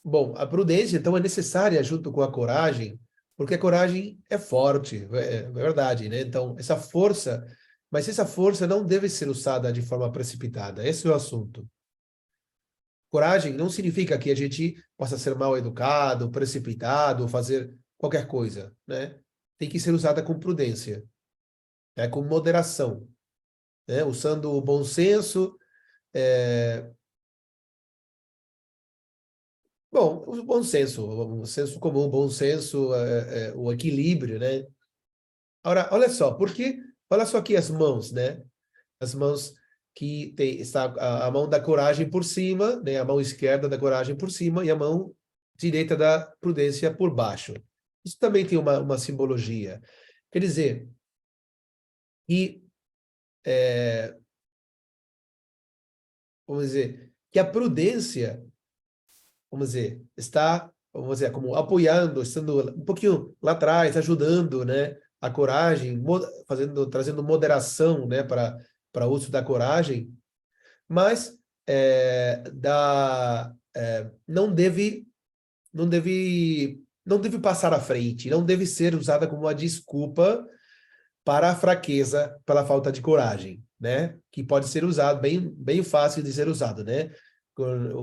Bom, a prudência, então, é necessária junto com a coragem, porque a coragem é forte, é verdade, né? Então, mas essa força não deve ser usada de forma precipitada. Esse é o assunto. Coragem não significa que a gente possa ser mal educado, precipitado, fazer qualquer coisa, né? Tem que ser usada com prudência, com moderação, né? Usando o bom senso, Bom, o senso comum, bom senso, o equilíbrio, né? Ora, olha só, olha só aqui as mãos, né? As mãos que está a mão da coragem por cima, né? A mão esquerda da coragem por cima e a mão direita da prudência por baixo. Isso também tem uma simbologia. Quer dizer, que, vamos dizer, que a prudência, vamos dizer, está, vamos dizer, como apoiando, estando um pouquinho lá atrás, ajudando, né? A coragem, trazendo moderação, né? Para o uso da coragem, mas não deve passar à frente, não deve ser usada como uma desculpa para a fraqueza, pela falta de coragem, né? Que pode ser usado, bem fácil de ser usado, né?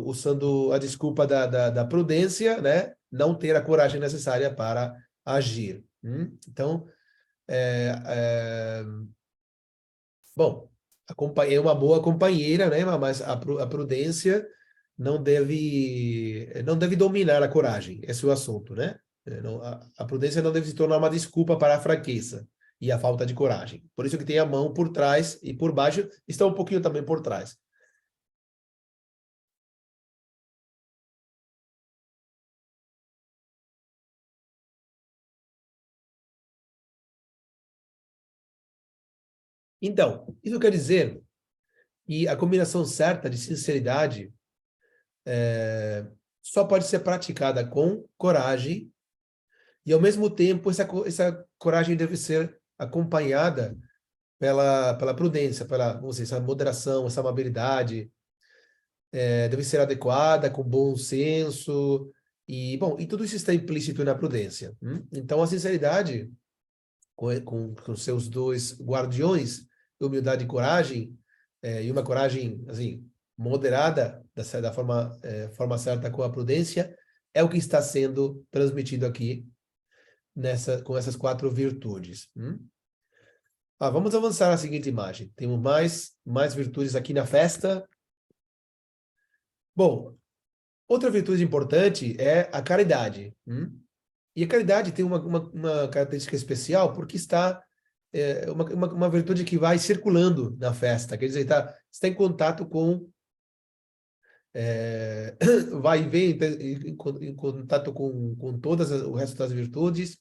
Usando a desculpa da prudência, né? Não ter a coragem necessária para agir. Então, bom, é uma boa companheira, né? Mas a prudência não deve dominar a coragem. Esse é o assunto, né? A prudência não deve se tornar uma desculpa para a fraqueza e a falta de coragem. Por isso que tem a mão por trás e por baixo, está um pouquinho também por trás. Então, isso quer dizer que a combinação certa de sinceridade só pode ser praticada com coragem e, ao mesmo tempo, essa coragem deve ser acompanhada pela prudência, vamos dizer, essa moderação, essa amabilidade, deve ser adequada, com bom senso, e tudo isso está implícito na prudência. Então, a sinceridade, com seus dois guardiões, humildade e coragem, e uma coragem, assim, moderada, da forma certa com a prudência, é o que está sendo transmitido aqui com essas 4 virtudes. Vamos avançar na seguinte imagem. Temos mais virtudes aqui na festa. Bom, outra virtude importante é a caridade. E a caridade tem uma característica especial porque está uma virtude que vai circulando na festa. Quer dizer, está em contato com vai e vem em contato com todas o resto das virtudes.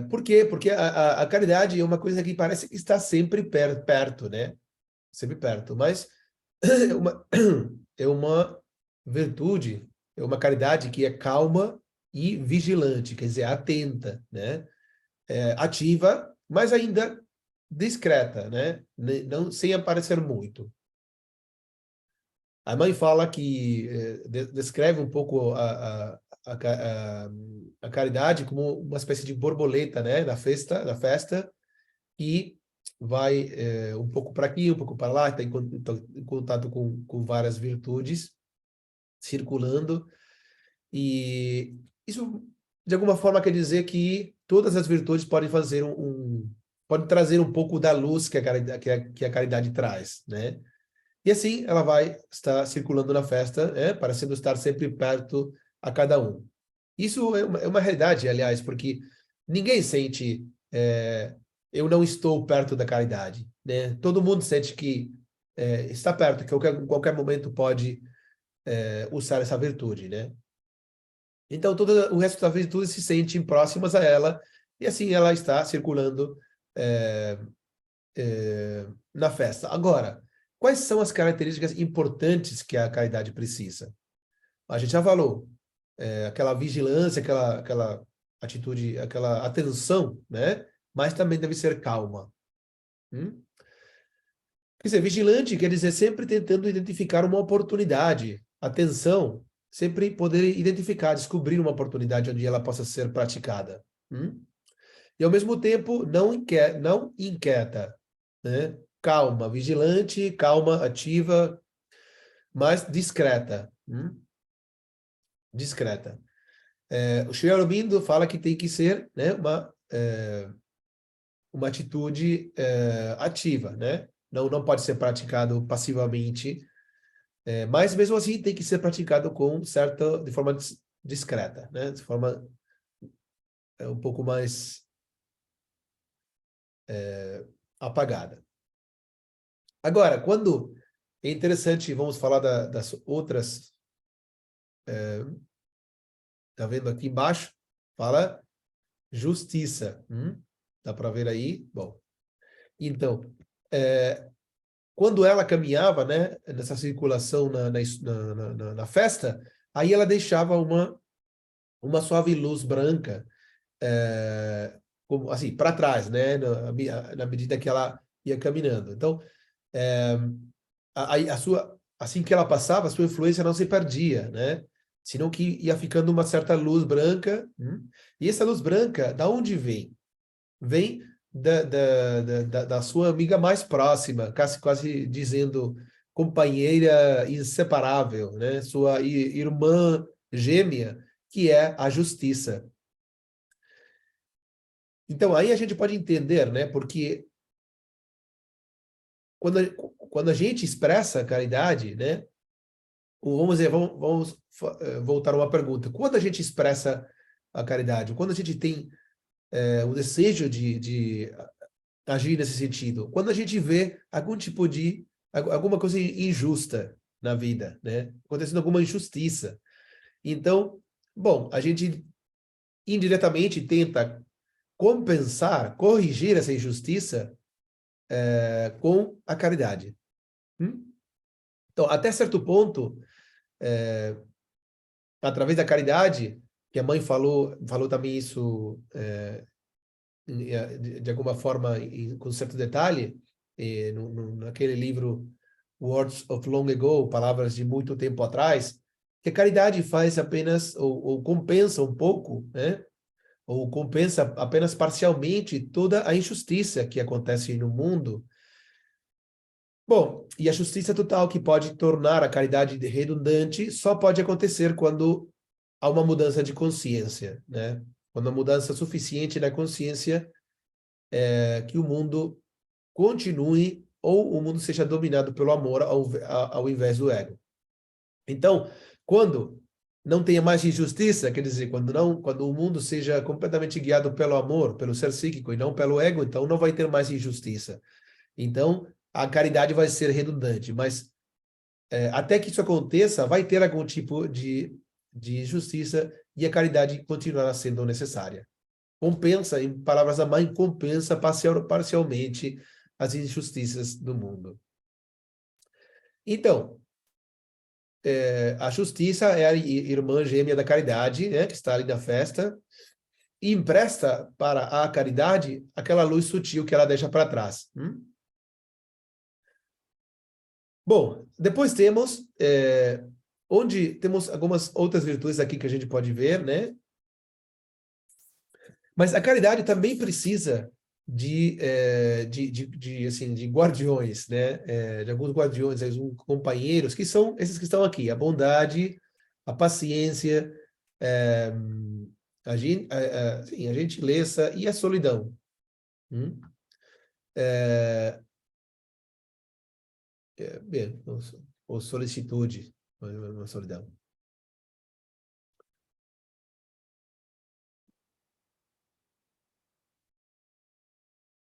Por quê? Porque a caridade é uma coisa que parece que está sempre perto, né? Sempre perto, mas é uma virtude, é uma caridade que é calma e vigilante, quer dizer, atenta, né? Ativa, mas ainda discreta, né? Não, sem aparecer muito. A mãe fala que descreve um pouco a caridade como uma espécie de borboleta, né, na festa, e vai um pouco para aqui, um pouco para lá, está em contato com várias virtudes circulando, e isso de alguma forma quer dizer que todas as virtudes podem fazer podem trazer um pouco da luz que a caridade traz, né? E assim ela vai estar circulando na festa, parecendo estar sempre perto a cada um. Isso é uma realidade, aliás, porque ninguém sente eu não estou perto da caridade, né? Todo mundo sente que está perto, que em qualquer momento pode usar essa virtude, né? Então, todo o resto das virtudes se sentem próximas a ela, e assim ela está circulando na festa. Agora, quais são as características importantes que a caridade precisa? A gente já falou, aquela vigilância, aquela atitude, aquela atenção, né? Mas também deve ser calma. Quer dizer, vigilante quer dizer sempre tentando identificar uma oportunidade. Atenção, sempre poder identificar, descobrir uma oportunidade onde ela possa ser praticada. E, ao mesmo tempo, não inquieta, né? Calma, vigilante, calma, ativa, mas discreta. Discreta. O Sri Aurobindo fala que tem que ser, né, uma atitude ativa, né? Não pode ser praticado passivamente, Mas mesmo assim tem que ser praticado de forma discreta, né? De forma um pouco mais apagada. Agora, quando é interessante, vamos falar das outras. Tá vendo aqui embaixo? Fala justiça. Dá para ver aí? Bom, então, quando ela caminhava, né, nessa circulação na festa, aí ela deixava uma suave luz branca, como, assim, para trás, né, na medida que ela ia caminhando. Então, assim que ela passava, a sua influência não se perdia, né? Senão que ia ficando uma certa luz branca. E essa luz branca, da onde vem? Vem da sua amiga mais próxima, quase dizendo companheira inseparável, né? Sua irmã gêmea, que é a justiça. Então, aí a gente pode entender, né? Porque quando a gente expressa a caridade, né? Vamos dizer, vamos voltar a uma pergunta. Quando a gente expressa a caridade, quando a gente tem o desejo de agir nesse sentido, quando a gente vê alguma coisa injusta na vida, né? Acontecendo alguma injustiça. Então, bom, a gente indiretamente tenta compensar, corrigir essa injustiça com a caridade. Então, até certo ponto, através da caridade, que a mãe falou também isso de alguma forma, com certo detalhe, naquele livro Words of Long Ago, Palavras de Muito Tempo Atrás, que a caridade faz apenas, ou compensa um pouco, né? Ou compensa apenas parcialmente toda a injustiça que acontece no mundo. Bom, e a justiça total que pode tornar a caridade redundante só pode acontecer quando há uma mudança de consciência, né? Quando há mudança suficiente na consciência que o mundo continue ou o mundo seja dominado pelo amor ao invés do ego. Então, quando não tenha mais injustiça, quer dizer, quando o mundo seja completamente guiado pelo amor, pelo ser psíquico e não pelo ego, então não vai ter mais injustiça. Então, a caridade vai ser redundante, mas até que isso aconteça, vai ter algum tipo de injustiça e a caridade continuará sendo necessária. Compensa, em palavras da mãe, compensa parcialmente as injustiças do mundo. Então, a justiça é a irmã gêmea da caridade, né, que está ali na festa, e empresta para a caridade aquela luz sutil que ela deixa para trás. Bom, depois temos onde temos algumas outras virtudes aqui que a gente pode ver, né? Mas a caridade também precisa de guardiões, né? De alguns guardiões, alguns companheiros, que são esses que estão aqui: a bondade, a paciência, a gentileza e a solidão. Bem, ou solicitude, uma solidão.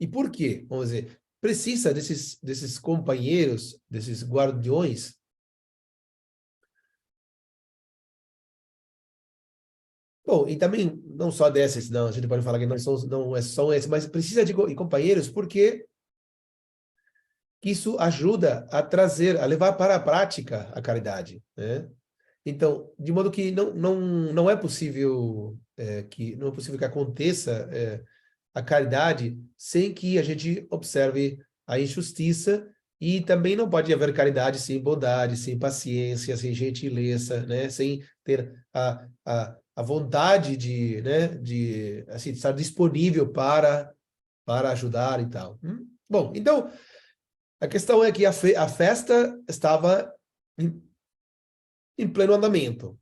E por quê? Vamos dizer, precisa desses companheiros, desses guardiões. Bom, e também não só desses, não, a gente pode falar que não é só esses, mas precisa de companheiros porque isso ajuda a levar para a prática a caridade, né? Então, de modo que não é possível que aconteça a caridade sem que a gente observe a injustiça, e também não pode haver caridade sem bondade, sem paciência, sem gentileza, né? Sem ter a vontade de assim, estar disponível para ajudar e tal. Bom, então, a questão é que a festa estava em pleno andamento,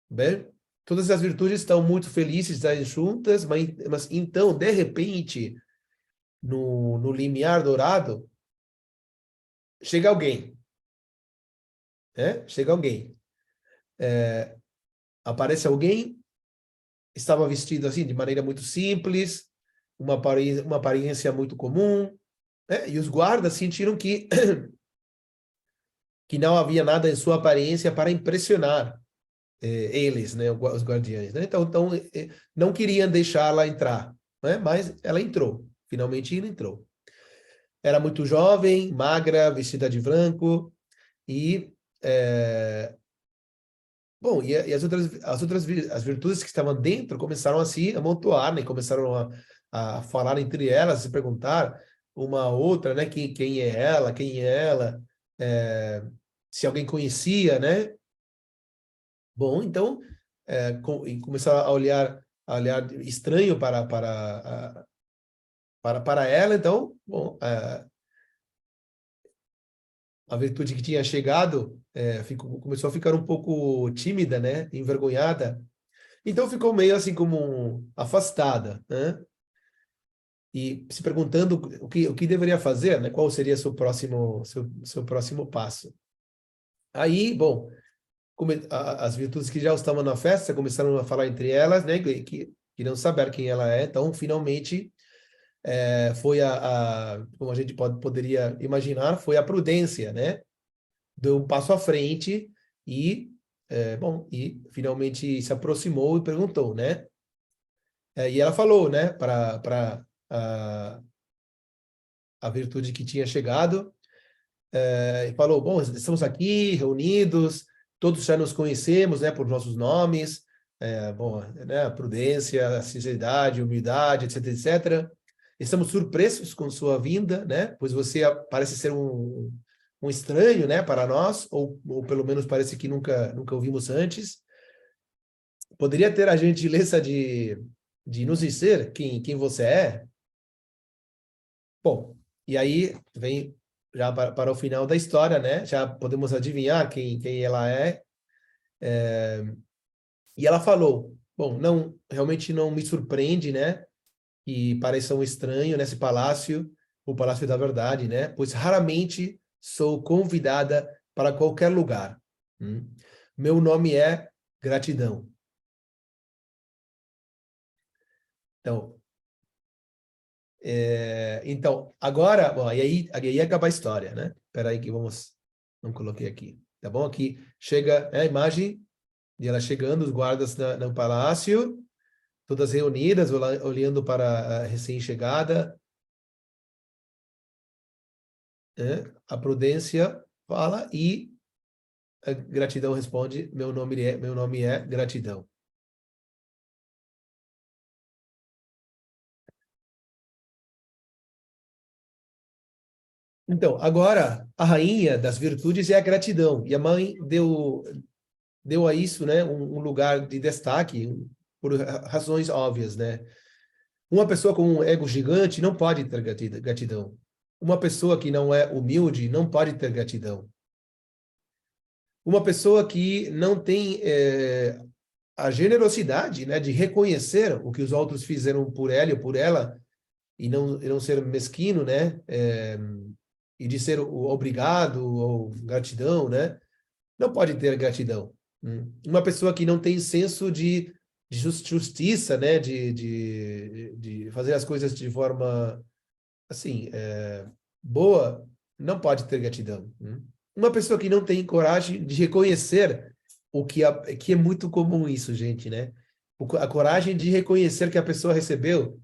bem? Todas as virtudes estão muito felizes de estarem juntas, mas então, de repente, no limiar dourado, chega alguém. né? Chega alguém. Aparece alguém, estava vestido assim, de maneira muito simples, uma aparência muito comum, né? E os guardas sentiram que não havia nada em sua aparência para impressionar eles, né, os guardiães, né? Então, não queriam deixá-la entrar, né? Mas ela entrou, finalmente ela entrou. Era muito jovem, magra, vestida de branco e bom, e as virtudes que estavam dentro começaram a se amontoar, né? Começaram a falar entre elas, se perguntar uma a outra, né? Quem é ela? Quem é ela? Se alguém conhecia, né? Bom, então e começaram a olhar estranho para ela. Então, bom, a virtude que tinha chegado começou a ficar um pouco tímida, né? Envergonhada. Então ficou meio assim como afastada, né? E se perguntando o que deveria fazer, né? Qual seria seu próximo passo? Aí, bom, as virtudes que já estavam na festa começaram a falar entre elas, né? Que queriam saber quem ela é. Então, finalmente, foi como a gente poderia imaginar, foi a prudência, né? Deu um passo à frente e, bom, e finalmente se aproximou e perguntou, né? E ela falou, né, para a virtude que tinha chegado, e falou, bom, estamos aqui reunidos, todos já nos conhecemos, né, por nossos nomes, bom, né, a prudência, a sinceridade, a humildade, etc, etc. Estamos surpresos com sua vinda, né, pois você parece ser um estranho, né, para nós, ou pelo menos parece que nunca ouvimos antes. Poderia ter a gentileza de nos dizer quem você é? Bom, e aí vem já para o final da história, né? Já podemos adivinhar quem ela é. E ela falou, bom, não, realmente não me surpreende, né? Que pareça um estranho nesse palácio, o Palácio da Verdade, né? Pois raramente sou convidada para qualquer lugar. Meu nome é Gratidão. Então, agora, bom, aí acaba a história, né? Espera aí que não coloquei aqui, tá bom? Aqui chega a imagem de ela chegando, os guardas no palácio, todas reunidas, olhando para a recém-chegada. A prudência fala e a gratidão responde, meu nome é Gratidão. Então, agora, a rainha das virtudes é a gratidão. E a mãe deu a isso, né, um lugar de destaque por razões óbvias, né? Uma pessoa com um ego gigante não pode ter gratidão. Uma pessoa que não é humilde não pode ter gratidão. Uma pessoa que não tem a generosidade, né, de reconhecer o que os outros fizeram por ela ou por ela e não ser mesquino, né, e de ser o obrigado ou gratidão, né, não pode ter gratidão. Uma pessoa que não tem senso de justiça, né, de fazer as coisas de forma assim boa, não pode ter gratidão. Uma pessoa que não tem coragem de reconhecer que é muito comum isso, gente, né? A coragem de reconhecer que a pessoa recebeu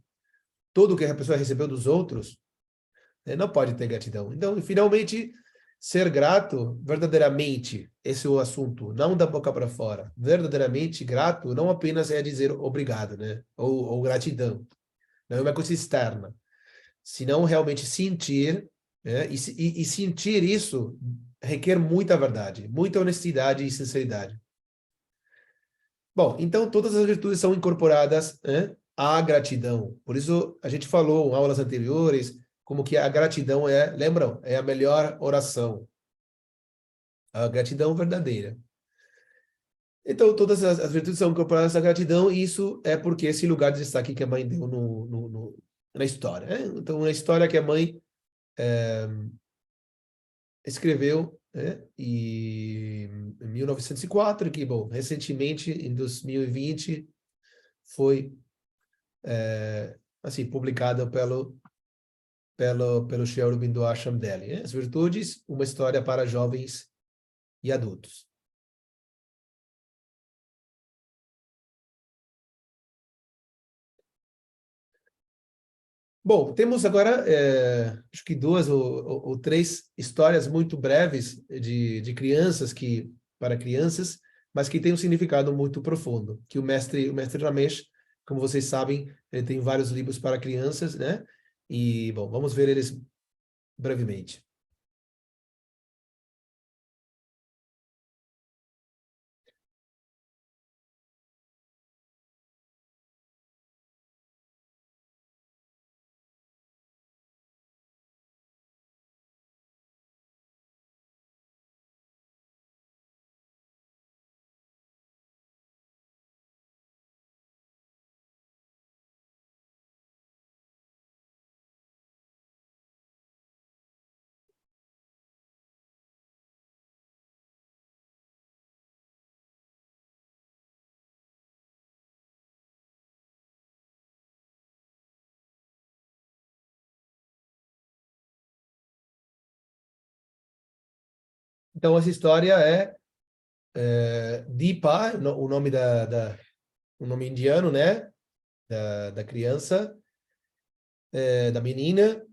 tudo que a pessoa recebeu dos outros, né, não pode ter gratidão. Então, finalmente, ser grato verdadeiramente, esse é o assunto, não da boca para fora. Verdadeiramente grato não apenas é dizer obrigado, né? Ou gratidão. Não é uma coisa externa. Senão realmente sentir, né? E sentir isso requer muita verdade, muita honestidade e sinceridade. Bom, então todas as virtudes são incorporadas, né, à gratidão. Por isso a gente falou em aulas anteriores como que a gratidão lembram, é a melhor oração. A gratidão verdadeira. Então todas as virtudes são incorporadas à gratidão e isso é porque esse lugar de destaque que a mãe deu na história. Né? Então na história que a mãe escreveu, né, e em 1904, que, bom, recentemente, em 2020, foi assim, publicado pelo Sri Aurobindo Ashram Delhi, né? As Virtudes, uma história para jovens e adultos. Bom, temos agora, acho que duas ou três histórias muito breves de crianças para crianças, mas que têm um significado muito profundo. Que o mestre Ramesh, como vocês sabem, ele tem vários livros para crianças, né? E, bom, vamos ver eles brevemente. Então, essa história Deepa, o nome o nome indiano, né? Da criança, da menina.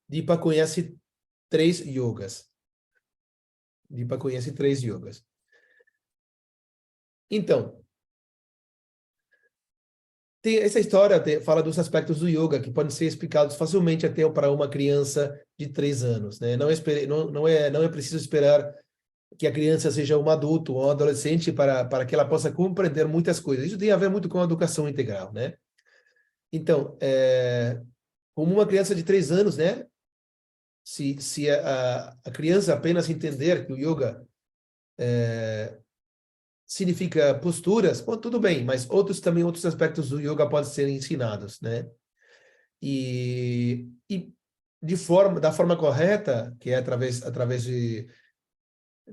Deepa conhece três yogas. Deepa conhece três yogas. Então, essa história fala dos aspectos do yoga que podem ser explicados facilmente até para uma criança de 3 anos, né? Não é preciso esperar que a criança seja um adulto ou um adolescente para que ela possa compreender muitas coisas. Isso tem a ver muito com a educação integral, né? Então, como uma criança de 3 anos, né? Se a criança apenas entender que o yoga significa posturas, bom, tudo bem, mas outros aspectos do yoga podem ser ensinados, né? E da forma correta, que é através de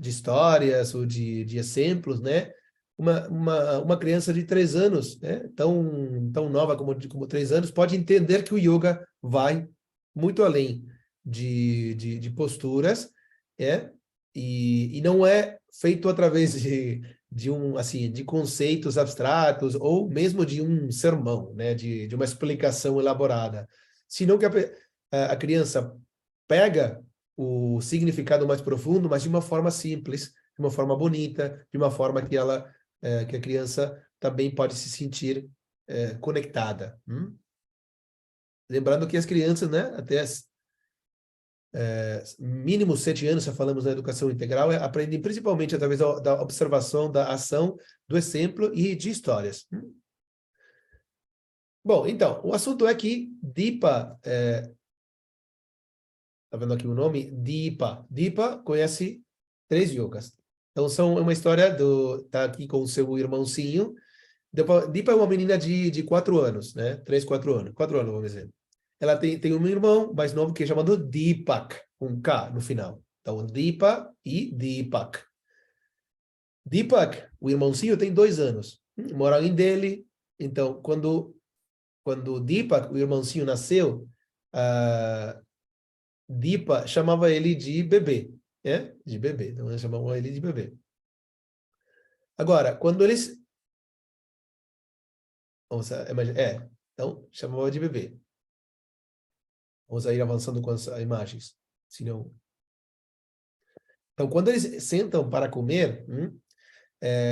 histórias ou de exemplos, né? Uma criança de 3 anos, né? Tão nova como 3 anos, pode entender que o yoga vai muito além de posturas, e não é feito através de conceitos abstratos ou mesmo de um sermão, né? De uma explicação elaborada, senão que a criança pega o significado mais profundo, mas de uma forma simples, de uma forma bonita, de uma forma que a criança também pode se sentir conectada. Lembrando que as crianças, né, até mínimo 7 anos, já falamos na educação integral, aprendem principalmente através da observação, da ação, do exemplo e de histórias. Bom, então, o assunto é que Deepa, tá vendo aqui o nome? Deepa. Deepa conhece 3 yogas. Então, é uma história tá aqui com o seu irmãozinho. Deepa é uma menina de 4 anos, né? 3, 4 anos. 4 anos, vamos dizer. Ela tem um irmão mais novo que é chamado Deepak, com K no final. Então, Deepa e Deepak. Deepak, o irmãozinho, tem 2 anos. Mora em Delhi. Então, quando Deepak, o irmãozinho, nasceu, Deepa chamava ele de bebê, de bebê. Então, eles chamavam ele de bebê. Agora, quando eles... então, chamava de bebê. Vamos ir avançando com as imagens. Senão... Então, quando eles sentam para comer,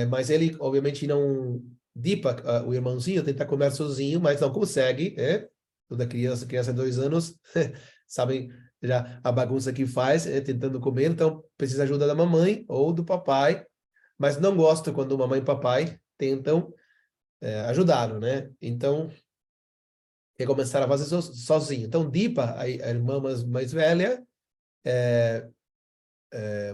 mas ele, obviamente, não... Deepak, o irmãozinho, tenta comer sozinho, mas não consegue, Toda criança de 2 anos, sabem já a bagunça que faz, tentando comer, então precisa ajuda da mamãe ou do papai, mas não gosta quando mamãe e papai tentam ajudá-lo, né? Então, quer começar a fazer sozinho. Então, Deepa, a irmã mais velha,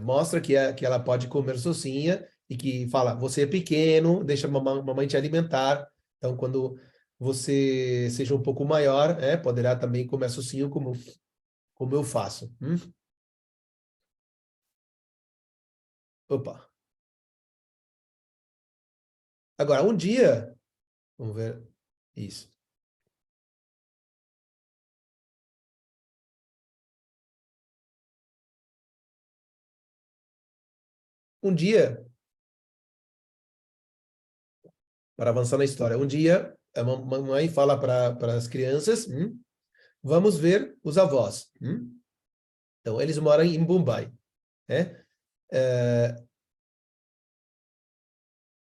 mostra que ela pode comer sozinha e que fala, você é pequeno, deixa a mamãe te alimentar. Então, quando você seja um pouco maior, poderá também comer sozinho como eu faço. Opa. Agora, um dia, vamos ver isso. Um dia, para avançar na história, um dia a mamãe fala para as crianças, vamos ver os avós. Então, eles moram em Mumbai, né?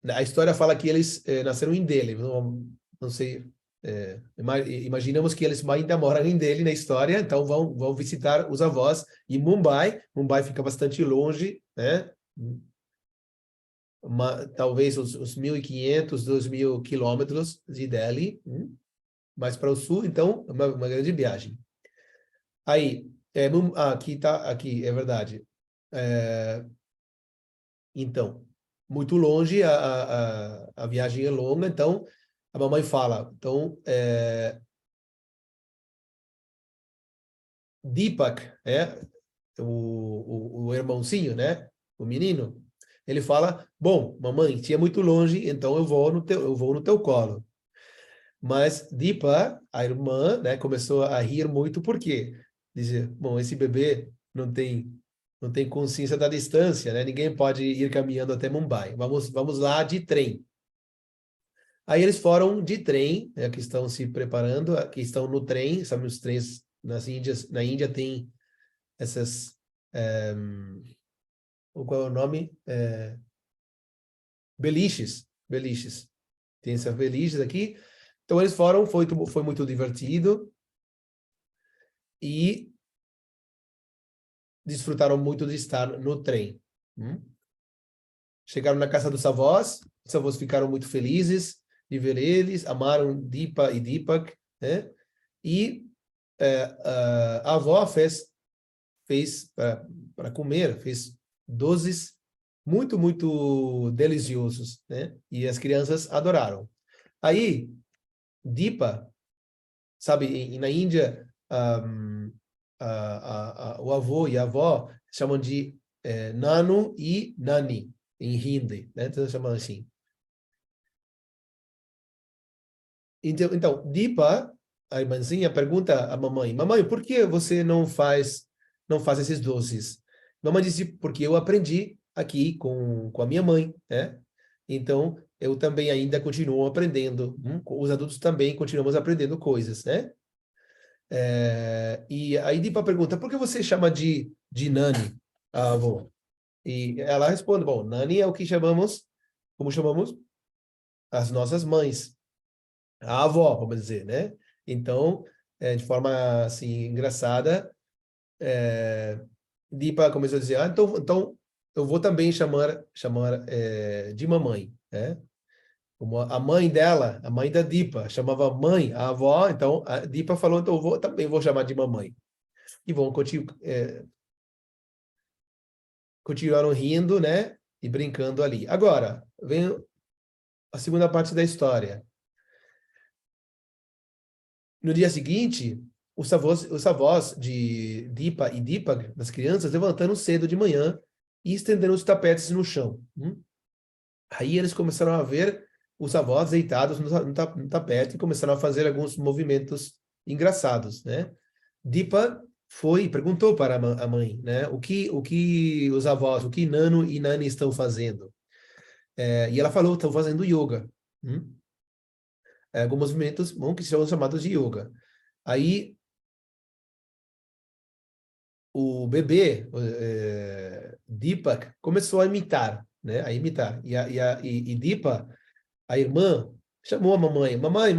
A história fala que eles nasceram em Delhi, não sei, imaginamos que eles ainda moram em Delhi na história, então vão visitar os avós em Mumbai. Mumbai fica bastante longe, né? Talvez uns 1.500, 2.000 quilômetros de Delhi, mais para o sul, então uma grande viagem. Aí, aqui é verdade. Então, muito longe, a viagem é longa, então a mamãe fala, então, Deepak, o irmãozinho, né? O menino, ele fala, bom, mamãe, se é muito longe, então eu vou no teu colo. Mas Deepa, a irmã, né, começou a rir muito, porque dizia, bom, esse bebê não tem consciência da distância, né? Ninguém pode ir caminhando até Mumbai. Vamos lá de trem. Aí eles foram de trem, né, que estão se preparando, que estão no trem, sabe, os trens na Índia tem essas, qual é o nome? Beliches. Tem essas beliches aqui. Então eles foram, foi muito divertido e desfrutaram muito de estar no trem. Chegaram na casa dos avós, os avós ficaram muito felizes de ver eles, amaram Deepa e Deepak, né? E a avó fez para comer, fez doces muito, muito deliciosos, né? E as crianças adoraram. Aí, Deepa, sabe, na Índia, o avô e a avó chamam de nano e nani, em hindi, né? Então, chamam assim. Então, Deepa, a irmãzinha, pergunta à mamãe, mamãe, por que você não faz esses doces? Mamãe disse, porque eu aprendi aqui com a minha mãe, né? Então, eu também ainda continuo aprendendo. Os adultos também continuamos aprendendo coisas, né? E aí Deepa pergunta, por que você chama de Nani, a avó? E ela responde, bom, Nani é o que como chamamos as nossas mães. A avó, vamos dizer, né? Então, de forma assim engraçada, Deepa começou a dizer, então eu vou também chamar de mamãe, né? Como a mãe dela, a mãe da Deepa, chamava mãe, a avó, então a Deepa falou, então também vou chamar de mamãe. E vão continuaram rindo, né? E brincando ali. Agora, vem a segunda parte da história. No dia seguinte, os avós de Deepa e Deepak, das crianças, levantaram cedo de manhã e estenderam os tapetes no chão. Aí eles começaram a ver os avós deitados no tapete e começaram a fazer alguns movimentos engraçados, né? Deepa foi e perguntou para a mãe, né? O que os avós, o que Nano e Nani estão fazendo? E ela falou, estão fazendo yoga. Alguns movimentos que são chamados de yoga. Aí o bebê, Deepak, começou a imitar, né? A imitar. E Deepa, a irmã, chamou a mamãe. Mamãe,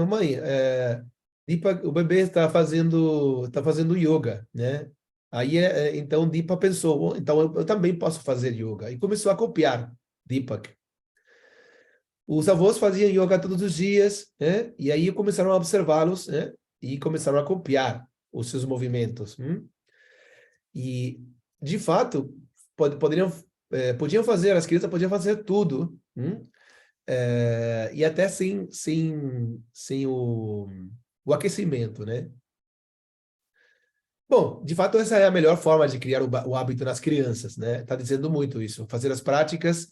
Deepak, o bebê está fazendo yoga, né? Aí, então, Deepa pensou, "Bom, então eu também posso fazer yoga." E começou a copiar Deepak. Os avós faziam yoga todos os dias, né? E aí começaram a observá-los, né? E começaram a copiar os seus movimentos. E, de fato, podiam fazer, as crianças podiam fazer tudo, e até sem o aquecimento, né? Bom, de fato, essa é a melhor forma de criar o hábito nas crianças, né? Está dizendo muito isso. Fazer as práticas,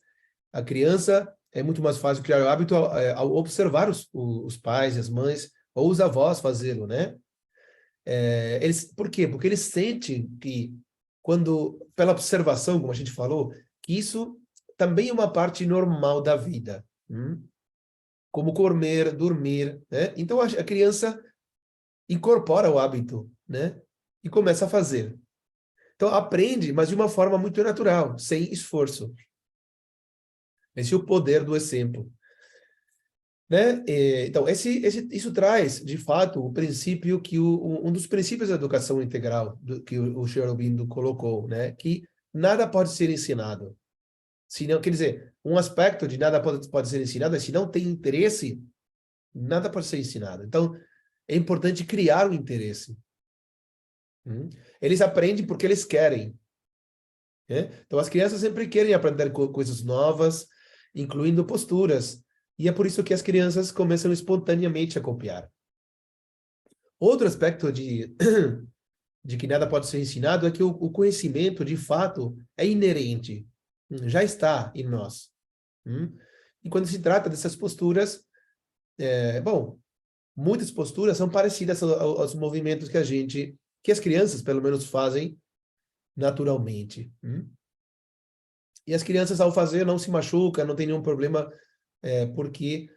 a criança é muito mais fácil criar o hábito ao observar os pais e as mães, ou os avós fazê-lo, né? Por quê? Porque eles sentem que, pela observação, como a gente falou, que isso também é uma parte normal da vida. Como comer, dormir, né? Então, a criança incorpora o hábito, né? E começa a fazer. Então, aprende, mas de uma forma muito natural, sem esforço. Esse é o poder do exemplo. Né? Então, isso traz, de fato, o princípio um dos princípios da educação integral que o Sr. Aurobindo colocou, né? Que nada pode ser ensinado. Se não, quer dizer, um aspecto de nada pode ser ensinado é se não tem interesse, nada pode ser ensinado. Então, é importante criar o interesse. Eles aprendem porque eles querem. Né? Então, as crianças sempre querem aprender coisas novas, incluindo posturas. E é por isso que as crianças começam espontaneamente a copiar. Outro aspecto de que nada pode ser ensinado é que o conhecimento, de fato, é inerente. Já está em nós. E quando se trata dessas posturas, bom, muitas posturas são parecidas aos movimentos que as crianças, pelo menos, fazem naturalmente. E as crianças, ao fazer, não se machucam, não tem nenhum problema, porque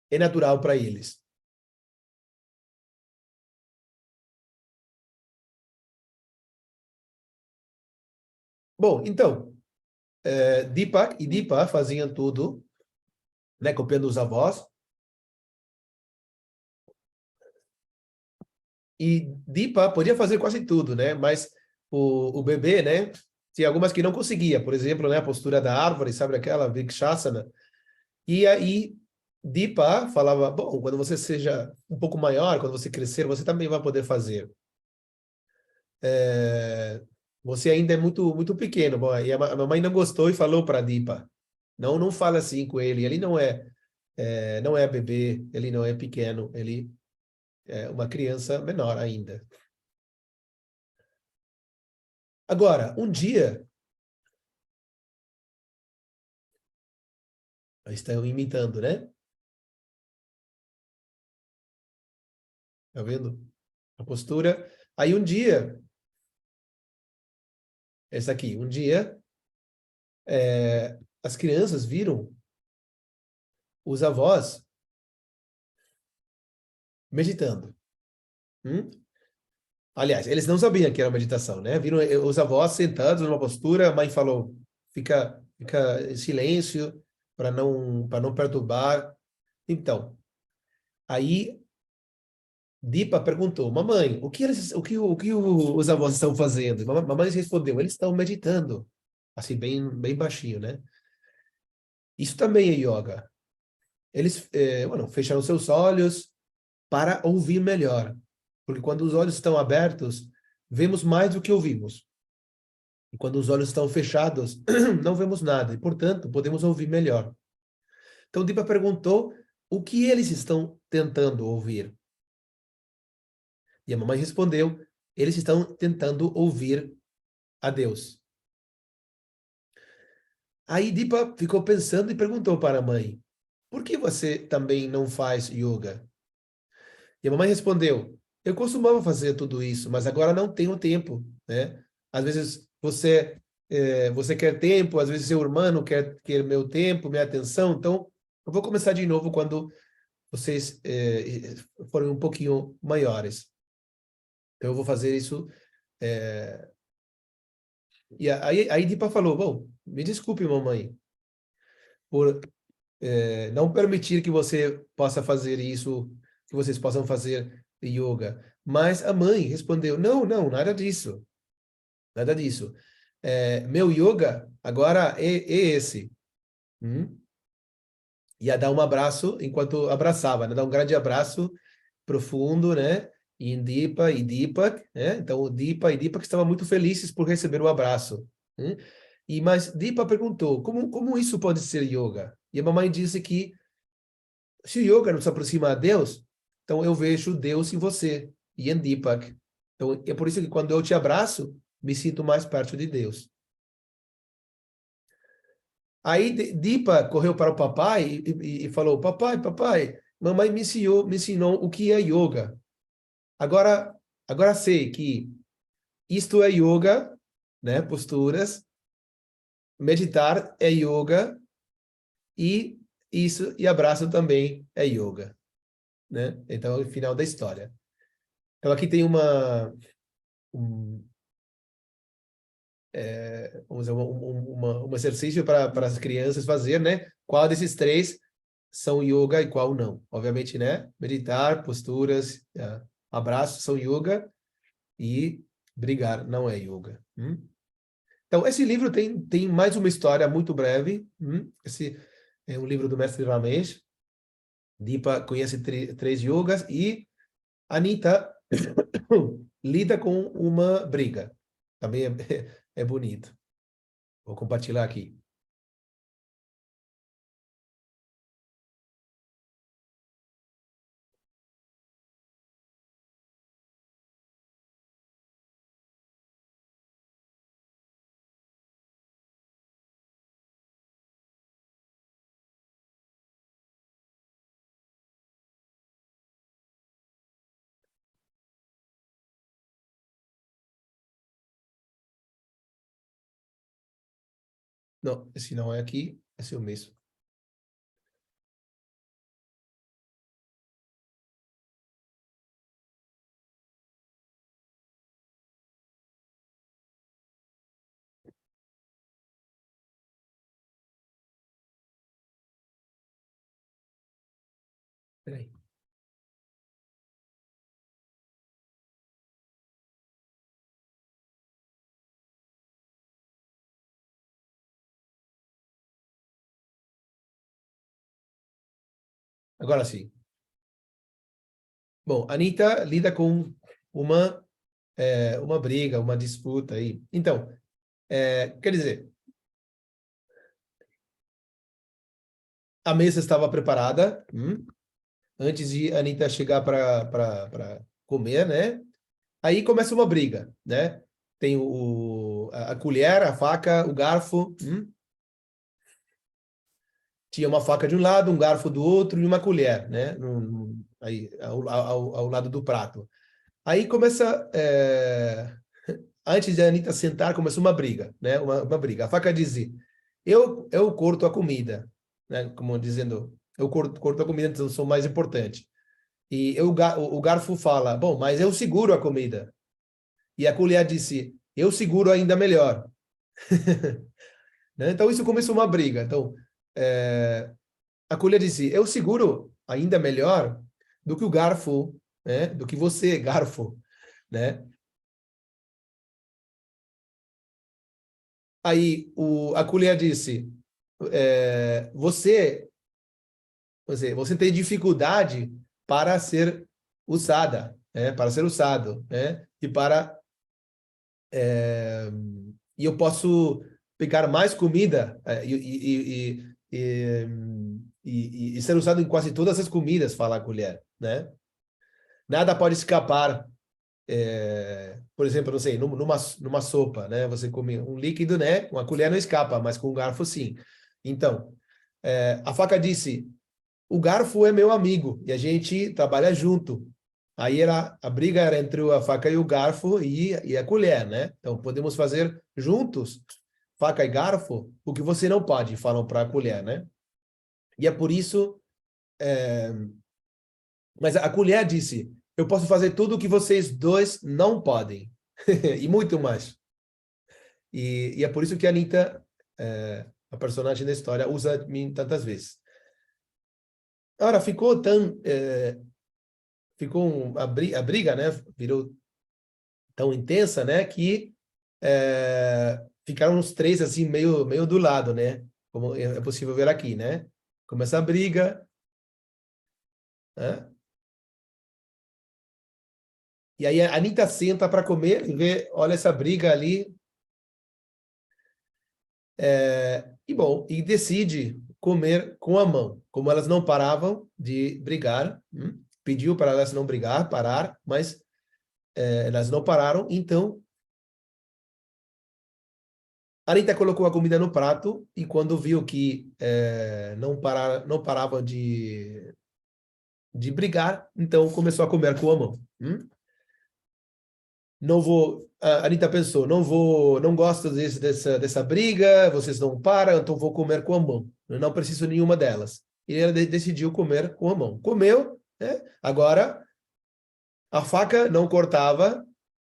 é natural para eles. Bom, então, Deepak e Deepa faziam tudo, né, copiando os avós. E Deepa podia fazer quase tudo, né? Mas o bebê, né? Tinha algumas que não conseguia. Por exemplo, né, a postura da árvore, sabe aquela? Vrikshasana. E aí, Deepa falava, bom, quando você seja um pouco maior, quando você crescer, você também vai poder fazer. Você ainda é muito, muito pequeno. Bom, e a mamãe não gostou e falou para Deepa, não fala assim com ele. Ele não é bebê, ele não é pequeno, ele é uma criança menor ainda. Agora, um dia, estão imitando, né? Tá vendo? A postura. Aí um dia, essa aqui, um dia, as crianças viram os avós meditando. Aliás, eles não sabiam que era meditação, né? Viram os avós sentados numa postura, a mãe falou, fica em silêncio para não perturbar. Então, aí Deepa perguntou, mamãe, o que os avós estão fazendo? Mamãe respondeu, eles estão meditando, assim bem bem baixinho, né? Isso também é yoga. Eles, fecharam seus olhos para ouvir melhor, porque quando os olhos estão abertos, vemos mais do que ouvimos. E quando os olhos estão fechados, não vemos nada, e portanto podemos ouvir melhor. Então Deepa perguntou o que eles estão tentando ouvir. E a mamãe respondeu, eles estão tentando ouvir a Deus. Aí Deepa ficou pensando e perguntou para a mãe, por que você também não faz yoga? E a mamãe respondeu, eu costumava fazer tudo isso, mas agora não tenho tempo, né? Às vezes você quer tempo, às vezes seu irmão quer meu tempo, minha atenção, então eu vou começar de novo quando vocês forem um pouquinho maiores. Então eu vou fazer isso. E aí Deepa falou, bom, me desculpe, mamãe, por não permitir que você possa fazer isso, que vocês possam fazer yoga. Mas a mãe respondeu, não, nada disso. Nada disso. Meu yoga agora é esse. Ia dar um abraço enquanto abraçava, né? Dar um grande abraço profundo, né? Em Deepa e Deepak, né? Então, o Deepa e Deepak estavam muito felizes por receber o abraço. Mas Deepa perguntou, como isso pode ser yoga? E a mamãe disse que se o yoga nos aproxima a Deus, então eu vejo Deus em você e em Deepak. Então é por isso que quando eu te abraço, me sinto mais perto de Deus. Aí Deepak correu para o papai e falou: papai, mamãe me ensinou o que é yoga. Agora sei que isto é yoga, né? Posturas. Meditar é yoga e abraço também é yoga, né? Então, é o final da história. Então, aqui tem vamos dizer, um exercício para as crianças fazer, né? Qual desses três são yoga e qual não? Obviamente, né? Meditar, posturas, abraço são yoga e brigar não é yoga. Então, esse livro tem mais uma história muito breve. Esse é um livro do mestre Ramesh. Deepa conhece três yogas e Anita lida com uma briga. Também é bonito. Vou compartilhar aqui. Não, esse não é aqui, esse é o mesmo. Peraí. Agora sim. Bom, Anita lida com uma briga, uma disputa aí. Então, quer dizer, a mesa estava preparada, antes de Anita chegar para comer, né? Aí começa uma briga, né? Tem a colher, a faca, o garfo. Tinha uma faca de um lado, um garfo do outro e uma colher, né? Aí, ao lado do prato. Aí começa... antes de a Anitta sentar, começou uma briga, né? Uma briga. A faca dizia, eu corto a comida, né? Como dizendo, eu corto a comida, então sou mais importante. E o garfo fala, bom, mas eu seguro a comida. E a colher disse, eu seguro ainda melhor. Né? Então, isso começou uma briga. Então, a colher disse, eu seguro ainda melhor do que o garfo, né? Do que você, garfo, né? Aí a colher disse, você tem dificuldade para ser usada, né? Para ser usado, né? E eu posso pegar mais comida e ser usado em quase todas as comidas, fala a colher, né? Nada pode escapar, por exemplo, não sei, numa sopa, né? Você come um líquido, né? Com a colher não escapa, mas com o garfo sim. Então, a faca disse, o garfo é meu amigo e a gente trabalha junto. Aí a briga era entre a faca e o garfo e a colher, né? Então, podemos fazer juntos, faca e garfo, o que você não pode, falam para a colher, né? E é por isso... Mas a colher disse, eu posso fazer tudo o que vocês dois não podem. E muito mais. E é por isso que a Anitta, a personagem da história, usa mim tantas vezes. Agora, a briga, né, virou tão intensa, né, que ficaram os três assim meio do lado, né, como é possível ver aqui, né. Começa a briga, né? E aí a Anitta senta para comer e vê, olha essa briga ali, e bom, e decide comer com a mão. Como elas não paravam de brigar, pediu para elas não brigar, parar, mas elas não pararam, então Anita colocou a comida no prato e quando viu que não parava de brigar, então começou a comer com a mão. Não vou, a Anita pensou, não gosto dessa briga, vocês não param, então vou comer com a mão. Eu não preciso nenhuma delas. E ela decidiu comer com a mão. Comeu, né? Agora a faca não cortava,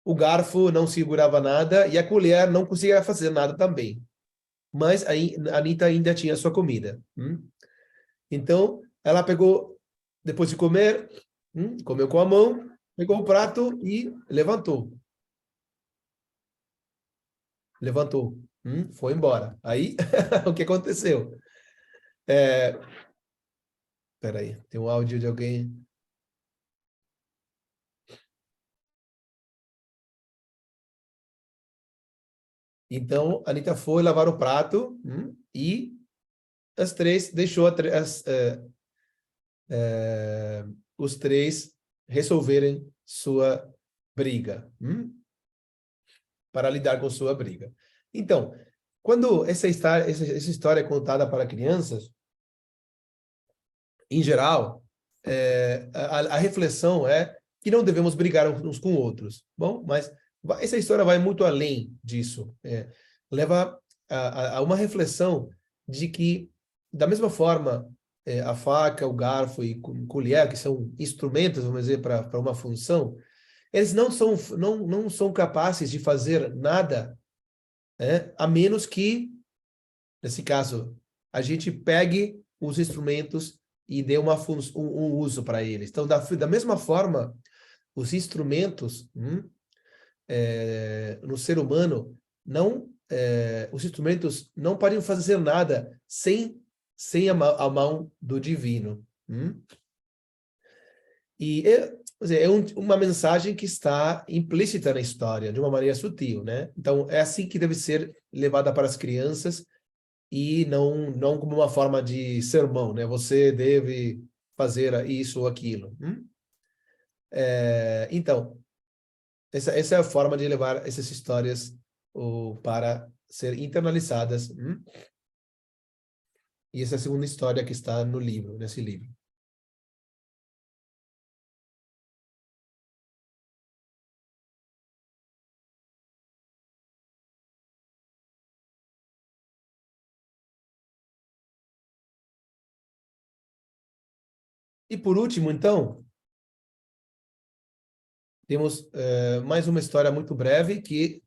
o garfo não segurava nada e a colher não conseguia fazer nada também. Mas aí a Anita ainda tinha sua comida. Então, ela pegou, depois de comer, comeu com a mão, pegou o prato e levantou. Levantou. Foi embora. Aí, o que aconteceu? Peraí, tem um áudio de alguém. Então, a Anita foi lavar o prato e as três deixou os três resolverem sua briga. Para lidar com sua briga. Então, quando essa história é contada para crianças, em geral, a reflexão é que não devemos brigar uns com outros. Bom, mas essa história vai muito além disso. Leva a uma reflexão de que, da mesma forma, a faca, o garfo e colher, que são instrumentos, vamos dizer, para uma função, eles não são capazes de fazer nada, a menos que, nesse caso, a gente pegue os instrumentos e dê um uso para eles. Então, da mesma forma, os instrumentos no ser humano, os instrumentos não podem fazer nada sem a mão do divino. E uma mensagem que está implícita na história, de uma maneira sutil, né? Então, é assim que deve ser levada para as crianças e não como uma forma de sermão, né? Você deve fazer isso ou aquilo. Então, essa é a forma de levar essas histórias para ser internalizadas. E essa é a segunda história que está no livro, nesse livro. E por último, então, temos mais uma história muito breve que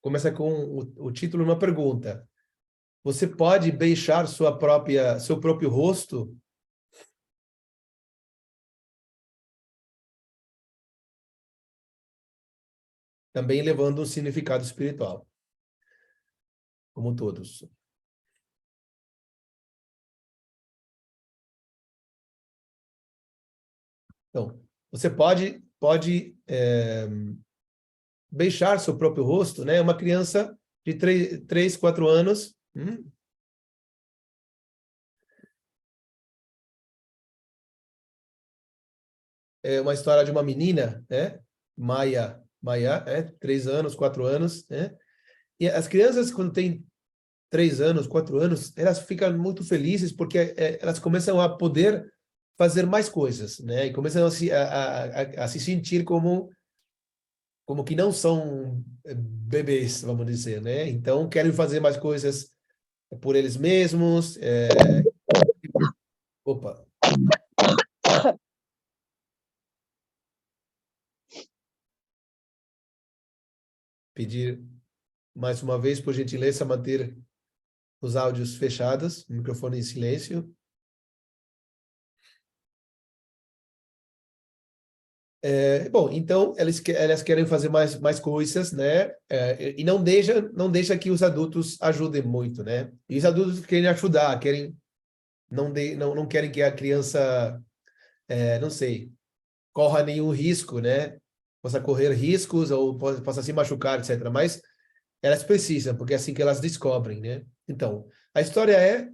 começa com o título uma pergunta. Você pode beijar seu próprio rosto? Também levando um significado espiritual, como todos. Então, você pode beijar seu próprio rosto, né? Uma criança de 3, 4 anos. É uma história de uma menina, né? Maia, 3 anos, 4 anos, né? E as crianças, quando têm 3 anos, 4 anos, elas ficam muito felizes porque elas começam a poder fazer mais coisas, né? E começam a se sentir como que não são bebês, vamos dizer, né? Então, querem fazer mais coisas por eles mesmos. Opa! Pedir mais uma vez, por gentileza, manter os áudios fechados, o microfone em silêncio. Bom, então elas querem fazer mais coisas, né? E não deixa que os adultos ajudem muito, né? E os adultos querem ajudar, não querem que a criança, não sei, corra nenhum risco, né? Possa correr riscos ou possa se machucar, etc. Mas elas precisam, porque é assim que elas descobrem, né? Então, a história é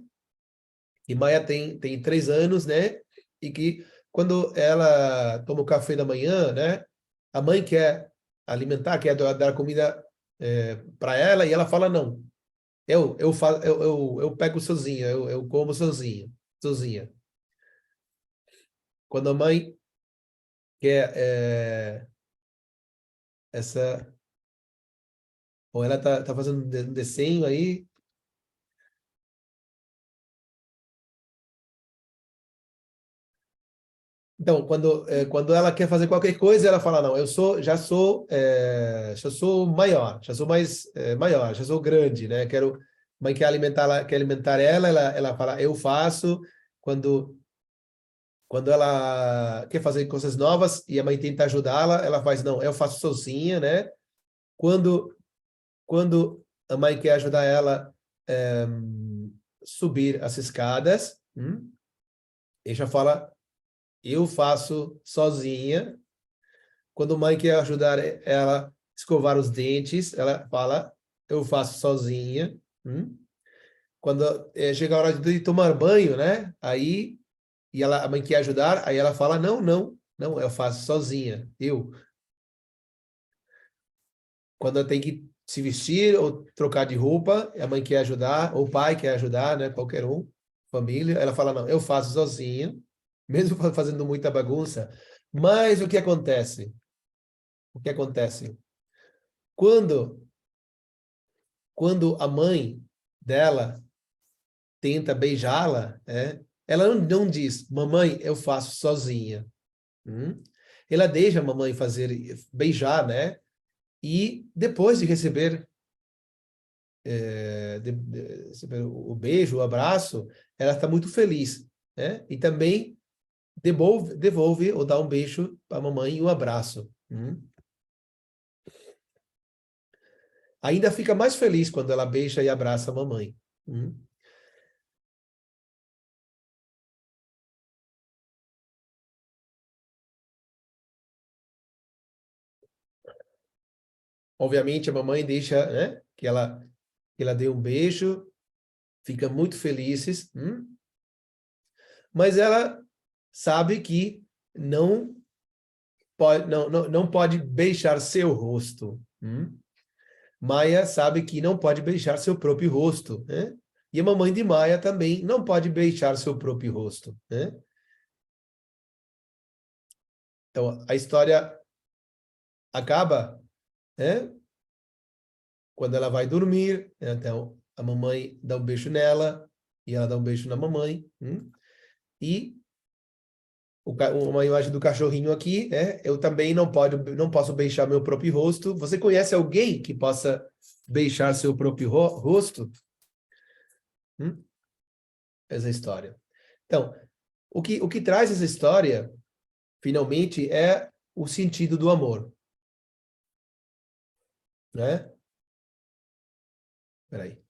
que Maia tem 3 anos, né? E que quando ela toma o café da manhã, né? A mãe quer alimentar, quer dar comida para ela, e ela fala, não, eu pego sozinha, eu como sozinha. Quando a mãe quer essa... Ou ela tá fazendo um desenho aí. Então, quando ela quer fazer qualquer coisa, ela fala, não, já sou maior, já sou mais maior, já sou grande, né? Mãe quer alimentar ela fala, eu faço. Quando ela quer fazer coisas novas e a mãe tenta ajudá-la, ela faz, não, eu faço sozinha, né? Quando, quando a mãe quer ajudar ela subir as escadas, ele já fala, eu faço sozinha. Quando a mãe quer ajudar ela a escovar os dentes, ela fala, eu faço sozinha. Quando chega a hora de tomar banho, né? Aí, a mãe quer ajudar, aí ela fala, não, não, não, eu faço sozinha, eu. Quando ela tem que se vestir ou trocar de roupa, a mãe quer ajudar, ou o pai quer ajudar, né? Qualquer um, família, ela fala, não, eu faço sozinha, mesmo fazendo muita bagunça. Mas o que acontece? O que acontece? Quando, quando a mãe dela tenta beijá-la, ela não diz, mamãe, eu faço sozinha. Ela deixa a mamãe beijar, né? E depois de receber, receber o beijo, o abraço, ela está muito feliz, né? E também devolve ou dá um beijo para a mamãe e um abraço. Ainda fica mais feliz quando ela beija e abraça a mamãe. Obviamente, a mamãe deixa, né, que ela dê um beijo, fica muito felizes, mas ela sabe que não pode beijar seu rosto. Maia sabe que não pode beijar seu próprio rosto, né? E a mamãe de Maia também não pode beijar seu próprio rosto, né? Então, a história acaba, né, quando ela vai dormir, né? Então, a mamãe dá um beijo nela e ela dá um beijo na mamãe. E uma imagem do cachorrinho aqui, eu também não posso beijar meu próprio rosto. Você conhece alguém que possa beijar seu próprio rosto? Essa história. Então, o que traz essa história, finalmente, é o sentido do amor. Né? Peraí.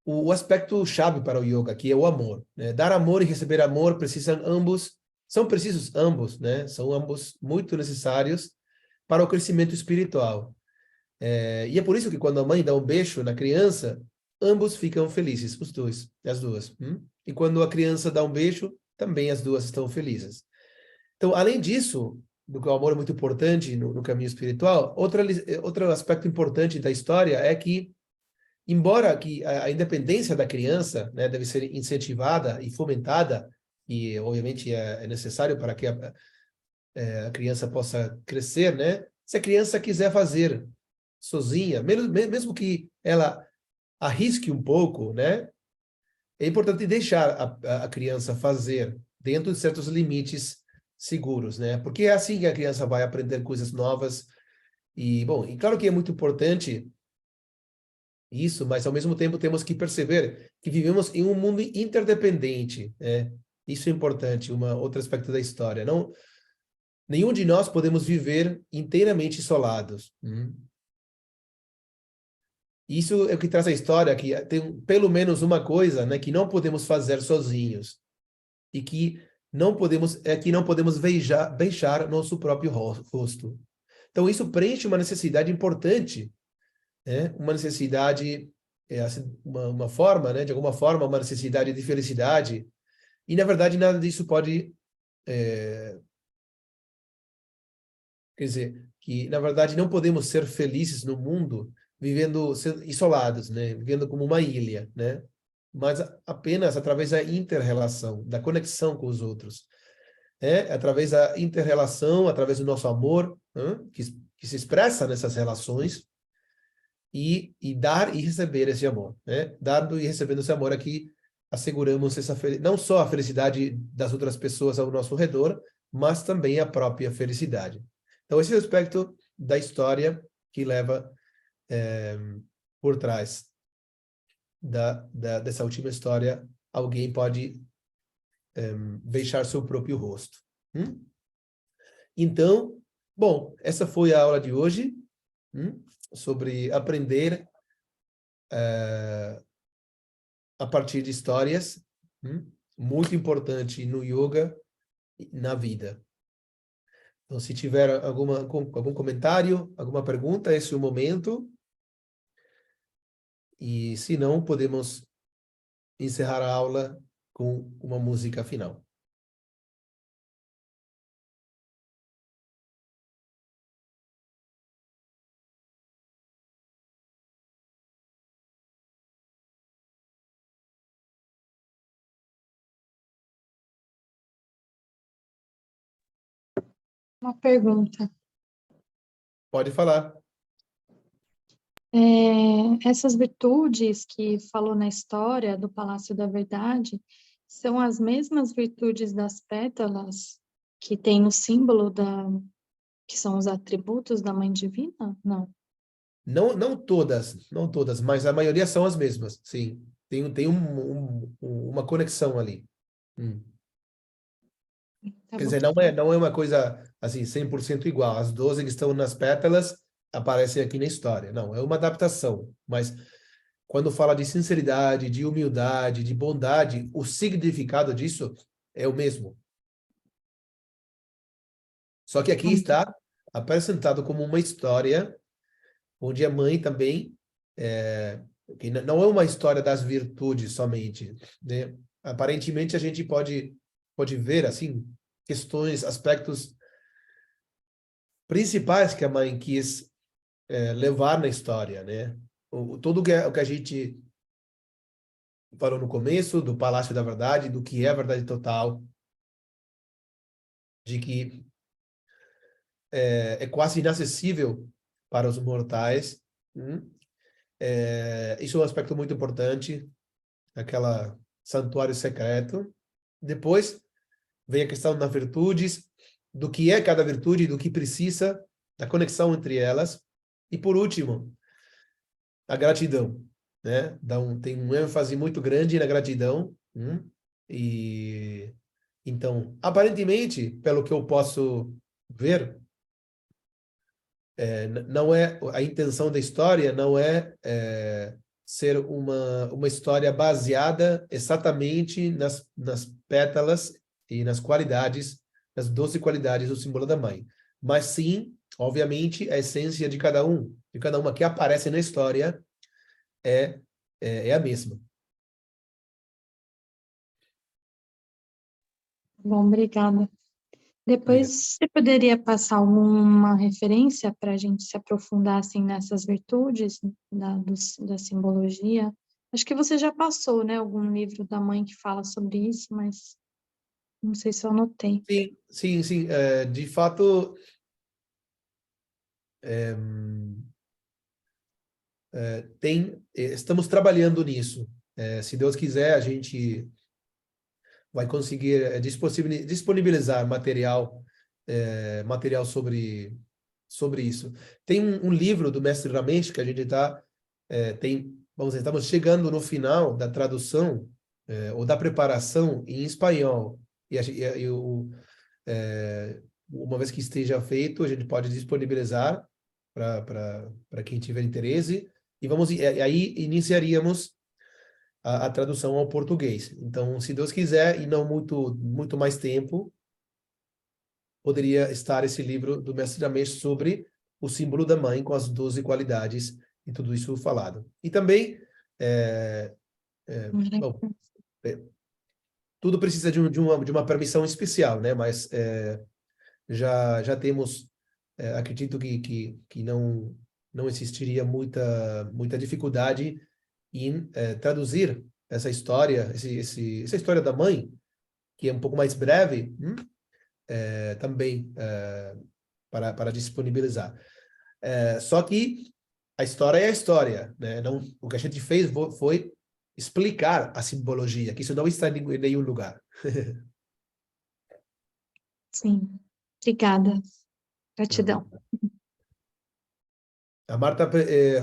O aspecto chave para o yoga aqui é o amor. Né? Dar amor e receber amor são precisos ambos, né? São ambos muito necessários para o crescimento espiritual. E é por isso que quando a mãe dá um beijo na criança, ambos ficam felizes, os dois, as duas. E quando a criança dá um beijo, também as duas estão felizes. Então, além disso, do que o amor é muito importante no caminho espiritual, outro aspecto importante da história é que, embora que a independência da criança, né, deve ser incentivada e fomentada, e obviamente é necessário para que a criança possa crescer, né? Se a criança quiser fazer sozinha, mesmo que ela arrisque um pouco, né? É importante deixar a criança fazer dentro de certos limites seguros, né? Porque é assim que a criança vai aprender coisas novas. E, bom, e claro que é muito importante isso, mas ao mesmo tempo temos que perceber que vivemos em um mundo interdependente, né? Isso é importante, outro aspecto da história. Nenhum de nós podemos viver inteiramente isolados. Isso é o que traz a história, que tem pelo menos uma coisa, né, que não podemos fazer sozinhos. E que que não podemos beijar nosso próprio rosto. Então, isso preenche uma necessidade importante, né? Uma necessidade, assim, uma forma, né? De alguma forma, uma necessidade de felicidade. E, na verdade, nada disso pode... quer dizer, que, na verdade, não podemos ser felizes no mundo vivendo isolados, né? Vivendo como uma ilha, né? Mas apenas através da inter-relação, da conexão com os outros. Através da inter-relação, através do nosso amor, que se expressa nessas relações, e dar e receber esse amor, né? Dando e recebendo esse amor aqui, asseguramos não só a felicidade das outras pessoas ao nosso redor, mas também a própria felicidade. Então, esse é o aspecto da história que leva por trás dessa última história. Alguém pode beijar seu próprio rosto. Então, bom, essa foi a aula de hoje, sobre aprender a partir de histórias, muito importante no yoga e na vida. Então, se tiver algum comentário, alguma pergunta, esse é o momento. E, se não, podemos encerrar a aula com uma música final. Uma pergunta. Pode falar. Essas virtudes que falou na história do Palácio da Verdade são as mesmas virtudes das pétalas que tem no símbolo que são os atributos da Mãe Divina? Não. Não todas, mas a maioria são as mesmas, sim. Tem uma conexão ali. Tá Quer bom. dizer, não é uma coisa assim 100% igual. As 12 que estão nas pétalas aparecem aqui na história. Não, é uma adaptação. Mas quando fala de sinceridade, de humildade, de bondade, o significado disso é o mesmo. Só que aqui está apresentado como uma história onde a mãe também que não é uma história das virtudes somente, né? Aparentemente a gente pode ver assim questões, aspectos principais que a mãe quis levar na história, né? Tudo o que a gente falou no começo do Palácio da Verdade, do que é a verdade total, de que é quase inacessível para os mortais. Isso é um aspecto muito importante, aquela santuário secreto. Depois vem a questão das virtudes, do que é cada virtude, do que precisa, da conexão entre elas. E, por último, a gratidão, né? Tem um ênfase muito grande na gratidão. E, então, aparentemente, pelo que eu posso ver, não é a intenção da história não é ser uma história baseada exatamente nas pétalas e nas qualidades, nas 12 qualidades do símbolo da mãe, mas sim, obviamente, a essência de cada uma que aparece na história é a mesma. Bom, obrigada. Obrigado. Depois, você poderia passar alguma referência para a gente se aprofundar assim, nessas virtudes da simbologia? Acho que você já passou, né? Algum livro da mãe que fala sobre isso, mas não sei se eu anotei. Sim. De fato, estamos trabalhando nisso. Se Deus quiser, a gente vai conseguir disponibilizar material sobre isso. Tem um livro do mestre Ramesh que a gente vamos dizer, estamos chegando no final da tradução ou da preparação em espanhol. Uma vez que esteja feito, a gente pode disponibilizar para quem tiver interesse, e aí iniciaríamos a tradução ao português. Então, se Deus quiser, e não muito mais tempo, poderia estar esse livro do Mestre Ramesh sobre o símbolo da mãe, com as 12 qualidades e tudo isso falado. E também, bom, tudo precisa de uma permissão especial, né? Mas já temos, acredito que não existiria muita dificuldade em traduzir essa história, essa história da mãe, que é um pouco mais breve, também para disponibilizar. Só que a história é a história, né? Não, o que a gente fez foi explicar a simbologia, que isso não está em nenhum lugar. Sim, obrigada. Gratidão. A Marta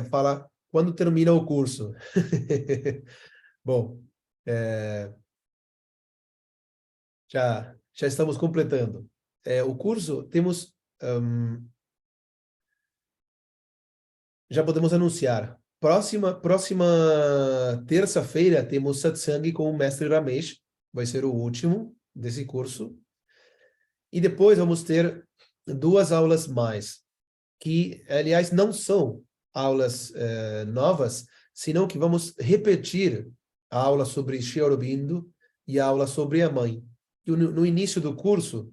fala, quando termina o curso? Bom, já estamos completando. O curso, temos... já podemos anunciar. Próxima terça-feira temos satsang com o Mestre Ramesh. Vai ser o último desse curso. E depois vamos ter 2 aulas mais, que, aliás, não são aulas novas, senão que vamos repetir a aula sobre Sri Aurobindo e a aula sobre a mãe. E no início do curso,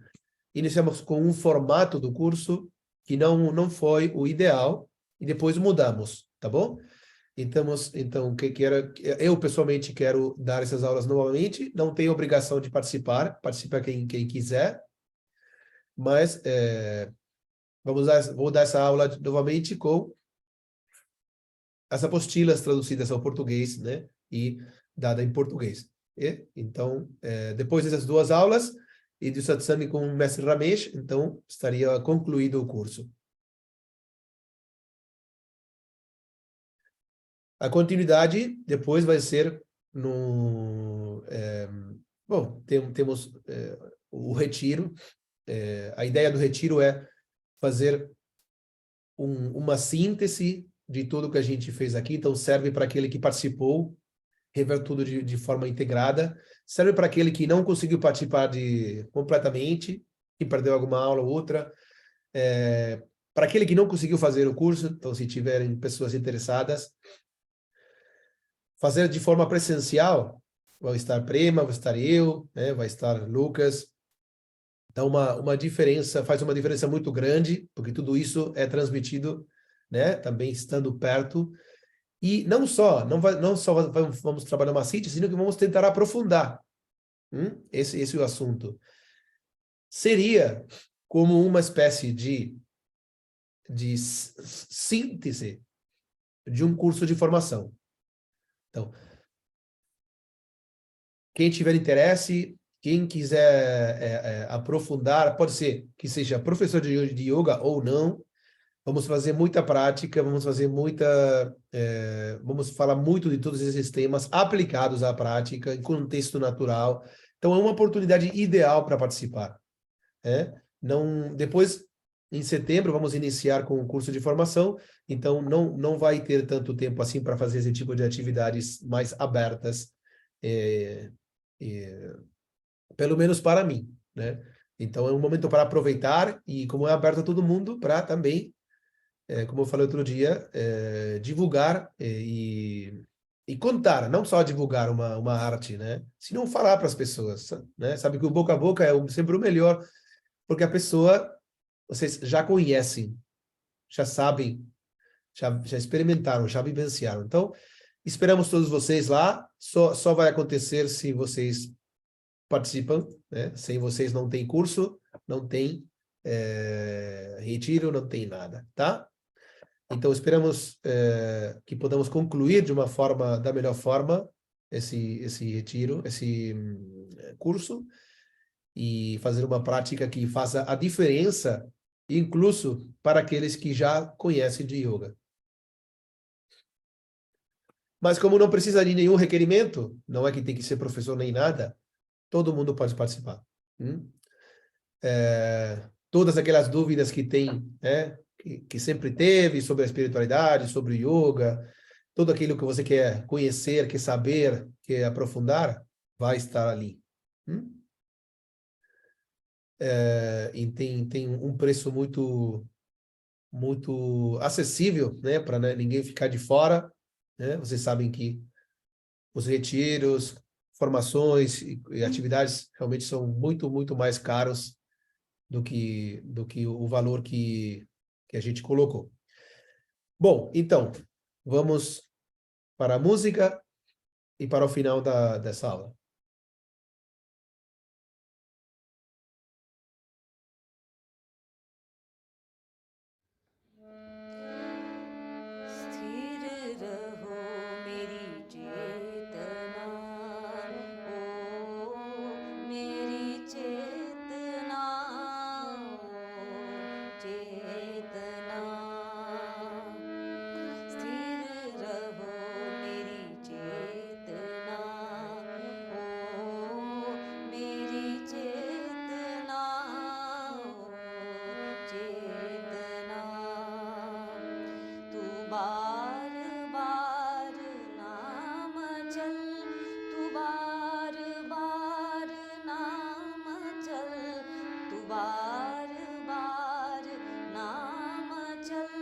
iniciamos com um formato do curso que não foi o ideal, e depois mudamos, tá bom? Então eu pessoalmente quero dar essas aulas novamente, não tenho obrigação de participar, participa quem quiser, mas vou dar essa aula novamente com as apostilas traduzidas ao português, né? E dada em português. Então, depois dessas 2 aulas e do satsang com o Mestre Ramesh, então estaria concluído o curso. A continuidade depois vai ser bom, temos o retiro. A ideia do retiro é fazer uma síntese de tudo que a gente fez aqui, então serve para aquele que participou, rever tudo de forma integrada, serve para aquele que não conseguiu participar completamente, que perdeu alguma aula ou outra, para aquele que não conseguiu fazer o curso, então se tiverem pessoas interessadas, fazer de forma presencial, vai estar Prema, vai estar eu, né, vai estar Lucas. Então, faz uma diferença muito grande, porque tudo isso é transmitido, né, também estando perto. E não só vamos trabalhar uma síntese, sino que vamos tentar aprofundar esse é o assunto. Seria como uma espécie de síntese de um curso de formação. Então, quem tiver interesse, quem quiser aprofundar, pode ser que seja professor de yoga ou não. Vamos fazer muita prática, vamos falar muito de todos esses temas aplicados à prática, em contexto natural. Então, é uma oportunidade ideal para participar. Depois, em setembro, vamos iniciar com o curso de formação, então não vai ter tanto tempo assim para fazer esse tipo de atividades mais abertas, pelo menos para mim, né? Então, é um momento para aproveitar e, como é aberto a todo mundo, para também, como eu falei outro dia, divulgar e contar, não só divulgar uma arte, né? Senão falar para as pessoas, né? Sabe que o boca a boca é sempre o melhor, porque a pessoa, vocês já conhecem, já sabem, já experimentaram, já vivenciaram. Então, esperamos todos vocês lá. Só vai acontecer se vocês participam, né? Sem vocês não tem curso, não tem retiro, não tem nada, tá? Então, esperamos que podamos concluir da melhor forma esse retiro, esse curso, e fazer uma prática que faça a diferença, incluso para aqueles que já conhecem de yoga. Mas como não precisa de nenhum requerimento, não é que tem que ser professor nem nada, todo mundo pode participar. Todas aquelas dúvidas que tem, que sempre teve sobre a espiritualidade, sobre o yoga, tudo aquilo que você quer conhecer, quer saber, quer aprofundar, vai estar ali. E tem um preço muito acessível, né, para ninguém ficar de fora, né? Vocês sabem que os retiros, formações e atividades realmente são muito mais caros do que o valor que a gente colocou. Bom, então, vamos para a música e para o final dessa aula. स्थिर रहो मेरी चेतना, ओ मेरी चेतना, ओ चेतना। स्थिर रहो मेरी चेतना, ओ मेरी चेतना, ओ चेतना। तू बार बार नाम चल, तू बार बार नाम चल, तू बार बार नाम चल,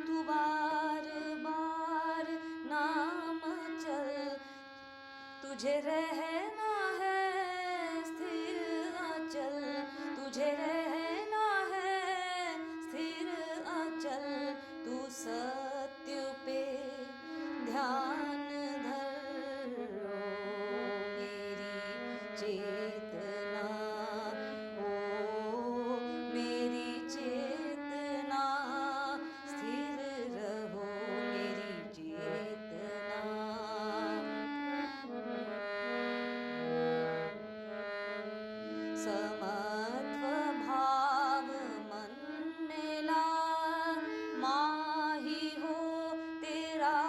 तू बार बार नाम चल। तुझे रहना है स्थिर अचल, तुझे रहना है स्थिर अचल। तू सत्य पे ध्यान धर, ओ मेरी चेतना, ओ मेरी चेतना। स्थिर रहो मेरी चेतना। समत्व भाव मन में ला, माही हो तेरा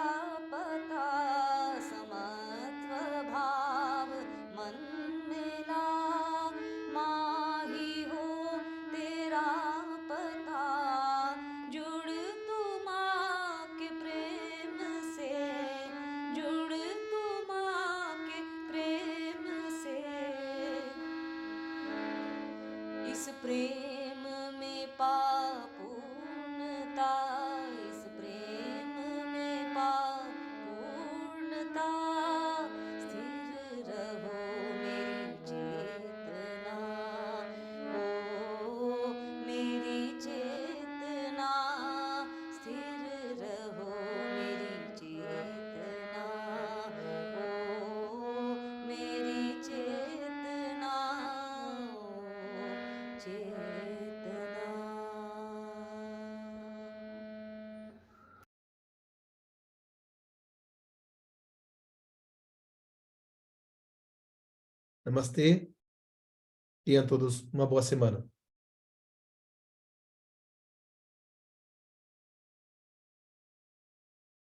पता। समत्व भाव मन में ला, माही हो तेरा पता। जुड़ तू माँ के प्रेम से, जुड़ तू माँ के प्रेम से। इस प्रेम में पा पूर्णता, इस प्रेम में पा पूर्णता। स्थिर रहो मेरी चेतना, ओ मेरी चेतना। स्थिर रहो मेरी चेतना, ओ मेरी चेतना, ओ चेतना। Namastê. Tenham todos uma boa semana.